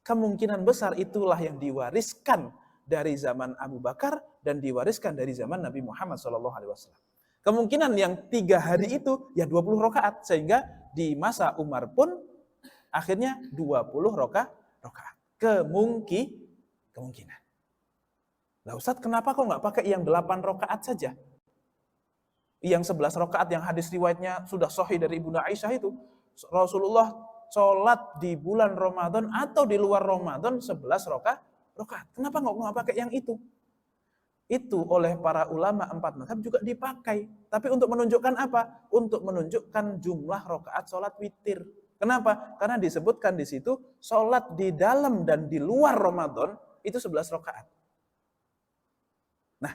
Kemungkinan besar itulah yang diwariskan dari zaman Abu Bakar dan diwariskan dari zaman Nabi Muhammad SAW. Kemungkinan yang 3 hari itu ya 20 rakaat, sehingga di masa Umar pun akhirnya 20 rakaat. Kemungkinan. Lah Ustaz, kenapa kok nggak pakai yang 8 rakaat saja? Yang 11 rakaat yang hadis riwayatnya sudah sahih dari Ibunda Aisyah itu, Rasulullah sholat di bulan Ramadan atau di luar Ramadan 11 rakaat. Kenapa nggak pakai yang itu? Itu oleh para ulama 4 mazhab juga dipakai. Tapi untuk menunjukkan apa? Untuk menunjukkan jumlah rakaat sholat witir. Kenapa? Karena disebutkan di situ sholat di dalam dan di luar Ramadan itu 11 rakaat. Nah,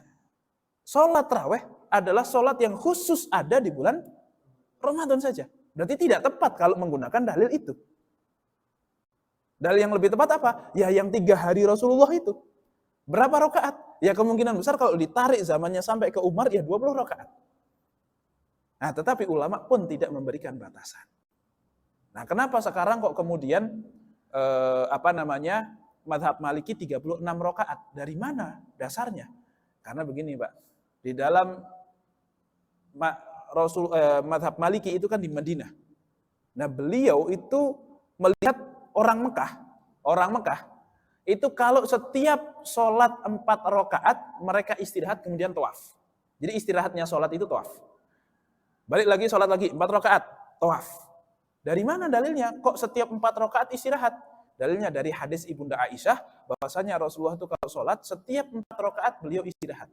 sholat tarawih adalah sholat yang khusus ada di bulan Ramadan saja. Berarti tidak tepat kalau menggunakan dalil itu. Dalil yang lebih tepat apa? Ya yang 3 hari Rasulullah itu. Berapa rakaat? Ya kemungkinan besar kalau ditarik zamannya sampai ke Umar ya 20 rakaat. Nah, tetapi ulama pun tidak memberikan batasan. Nah, kenapa sekarang kok kemudian mazhab Maliki 36 rakaat? Dari mana dasarnya? Karena begini, Pak. Di dalam mazhab Maliki itu kan di Madinah. Nah, beliau itu melihat orang Mekah itu kalau setiap sholat 4 rakaat mereka istirahat kemudian tawaf. Jadi istirahatnya sholat itu tawaf. Balik lagi sholat lagi 4 rakaat tawaf. Dari mana dalilnya? Kok setiap 4 rakaat istirahat? Dalilnya dari hadis Ibunda Aisyah bahwasanya Rasulullah itu kalau sholat setiap 4 rakaat beliau istirahat.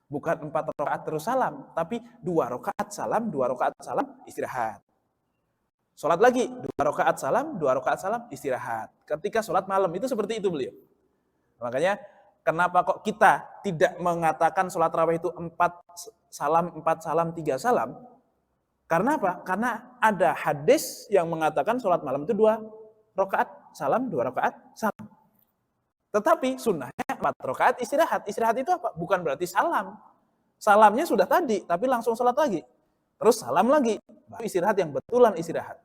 Bukan 4 rakaat terus salam, tapi 2 rakaat salam, 2 rakaat salam, istirahat. Sholat lagi, 2 rakaat salam, 2 rakaat salam, istirahat. Ketika sholat malam itu seperti itu beliau. Makanya kenapa kok kita tidak mengatakan sholat tarawih itu 4 salam, 3 salam? Karena apa? Karena ada hadis yang mengatakan sholat malam itu 2 rakaat salam, 2 rakaat salam. Tetapi sunnahnya 4 rakaat istirahat. Istirahat itu apa? Bukan berarti salam. Salamnya sudah tadi, tapi langsung sholat lagi. Terus salam lagi. Baru istirahat yang betulan istirahat.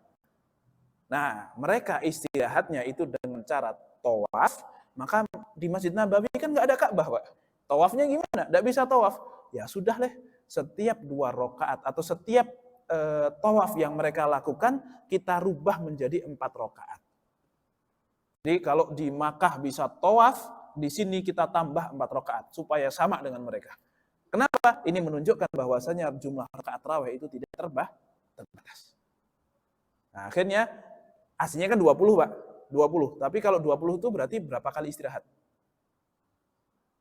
Nah, mereka istirahatnya itu dengan cara tawaf. Maka di Masjid Nabawi kan nggak ada Ka'bah, Pak. Tawafnya gimana? Nggak bisa tawaf. Ya sudah leh, setiap 2 rakaat atau setiap tawaf yang mereka lakukan, kita rubah menjadi 4 rakaat. Jadi kalau di Makkah bisa tawaf, di sini kita tambah 4 rakaat supaya sama dengan mereka. Kenapa? Ini menunjukkan bahwasanya jumlah rakaat tarawih itu tidak terbatas. Nah, akhirnya aslinya kan 20, Pak. 20. Tapi kalau 20 itu berarti berapa kali istirahat?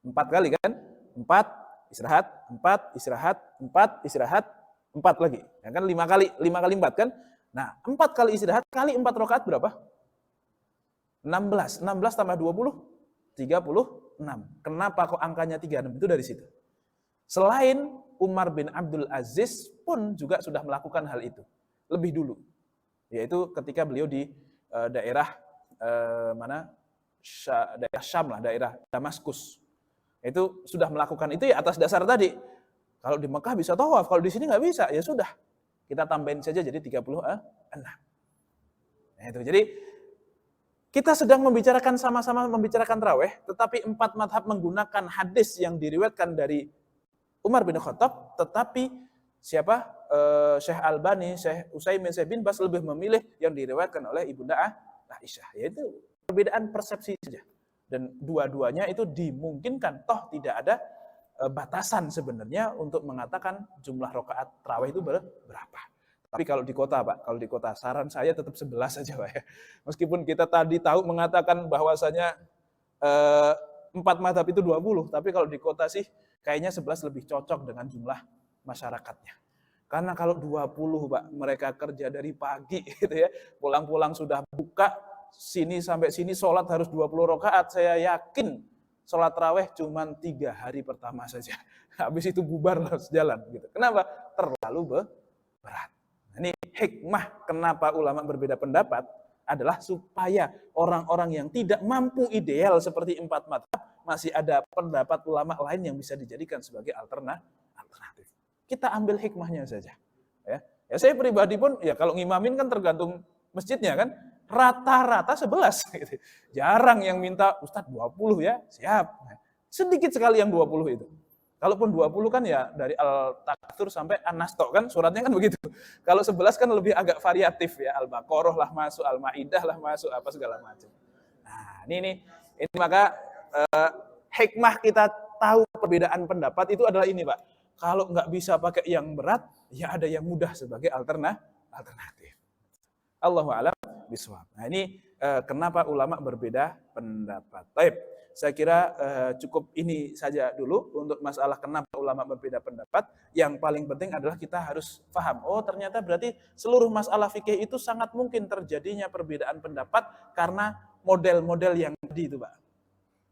4 kali kan? 4 istirahat, 4 istirahat, 4 istirahat, 4 lagi. Ya kan 5 kali 4 kan? Nah, 4 kali istirahat kali 4 rakaat berapa? 16. 16 tambah 20 36. Kenapa kok angkanya 36? Itu dari situ. Selain Umar bin Abdul Aziz pun juga sudah melakukan hal itu lebih dulu, yaitu ketika beliau di daerah daerah Syam lah, daerah Damaskus. Itu sudah melakukan itu ya atas dasar tadi. Kalau di Mekah bisa tawaf, kalau di sini nggak bisa, ya sudah. Kita tambahin saja jadi 36. Nah, itu. Jadi kita sedang sama-sama membicarakan tarawih, tetapi 4 mazhab menggunakan hadis yang diriwayatkan dari Umar bin Khattab, tetapi siapa? Syekh Albani, Syekh Utsaimin, Syekh bin Bas lebih memilih yang diriwayatkan oleh Ibunda Aisyah. Yaitu perbedaan persepsi saja. Dan dua-duanya itu dimungkinkan, toh tidak ada batasan sebenarnya untuk mengatakan jumlah rakaat tarawih itu berapa. Tapi kalau di kota, Pak, kalau di kota, saran saya tetap 11 saja, Pak ya. Meskipun kita tadi tahu mengatakan bahwasanya 4 mazhab itu 20, tapi kalau di kota sih kayaknya 11 lebih cocok dengan jumlah masyarakatnya. Karena kalau 20, Pak, mereka kerja dari pagi gitu ya, pulang-pulang sudah buka, sini sampai sini sholat harus 20 rakaat, saya yakin sholat tarawih cuma 3 hari pertama saja. Habis itu bubar harus jalan gitu. Kenapa? Terlalu berat. Ini hikmah kenapa ulama berbeda pendapat adalah supaya orang-orang yang tidak mampu ideal seperti 4 mazhab masih ada pendapat ulama lain yang bisa dijadikan sebagai alternatif. Kita ambil hikmahnya saja. Ya saya pribadi pun ya kalau ngimamin kan tergantung masjidnya kan, rata-rata 11 gitu. Jarang yang minta Ustadz 20 ya, siap. Sedikit sekali yang 20 itu. Kalaupun 20 kan ya dari Al-Takatsur sampai An-Nas kan suratnya kan begitu. Kalau 11 kan lebih agak variatif ya, Al-Baqarah lah masuk, Al-Maidah lah masuk, apa segala macam. Nah, ini maka hikmah kita tahu perbedaan pendapat itu adalah ini, Pak. Kalau nggak bisa pakai yang berat, ya ada yang mudah sebagai alternatif. Allahu a'lam bishawab. Nah, ini kenapa ulama berbeda pendapat. Baik. Saya kira cukup ini saja dulu untuk masalah kenapa ulama berbeda pendapat. Yang paling penting adalah kita harus paham. Oh, ternyata berarti seluruh masalah fikih itu sangat mungkin terjadinya perbedaan pendapat karena model-model yang tadi itu, Pak.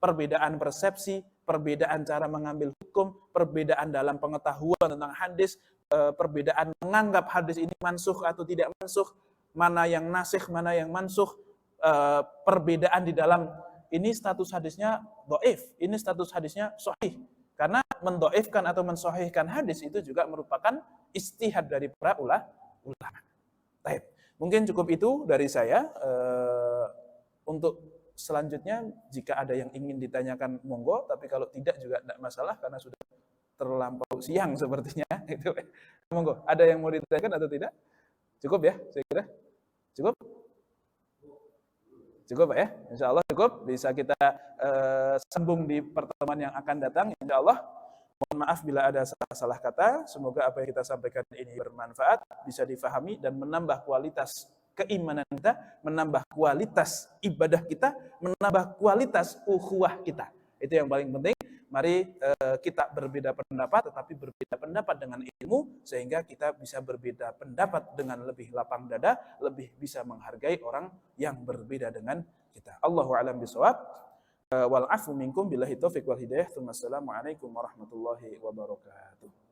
Perbedaan persepsi, perbedaan cara mengambil hukum, perbedaan dalam pengetahuan tentang hadis, perbedaan menganggap hadis ini mansukh atau tidak mansukh, mana yang nasikh, mana yang mansukh, perbedaan di dalam ini status hadisnya dhaif, ini status hadisnya sahih. Karena mendhaifkan atau mensahihkan hadis itu juga merupakan ijtihad dari para ulama. Baik. Mungkin cukup itu dari saya. Untuk selanjutnya jika ada yang ingin ditanyakan monggo, tapi kalau tidak juga tidak masalah karena sudah terlampau siang sepertinya. Itu. Monggo, ada yang mau ditanyakan atau tidak? Cukup ya, saya kira. Cukup? Cukup Pak ya, insya Allah cukup. Bisa kita sambung di pertemuan yang akan datang, insya Allah. Mohon maaf bila ada salah kata. Semoga apa yang kita sampaikan ini bermanfaat, bisa difahami dan menambah kualitas keimanan kita, menambah kualitas ibadah kita, menambah kualitas ukhuwah kita. Itu yang paling penting. Mari kita berbeda pendapat, tetapi berbeda pendapat dengan ilmu, sehingga kita bisa berbeda pendapat dengan lebih lapang dada, lebih bisa menghargai orang yang berbeda dengan kita. Allahu a'lam bishawab. Wal afu minkum billahi taufiq wal hidayah. Assalamualaikum warahmatullahi wabarakatuh.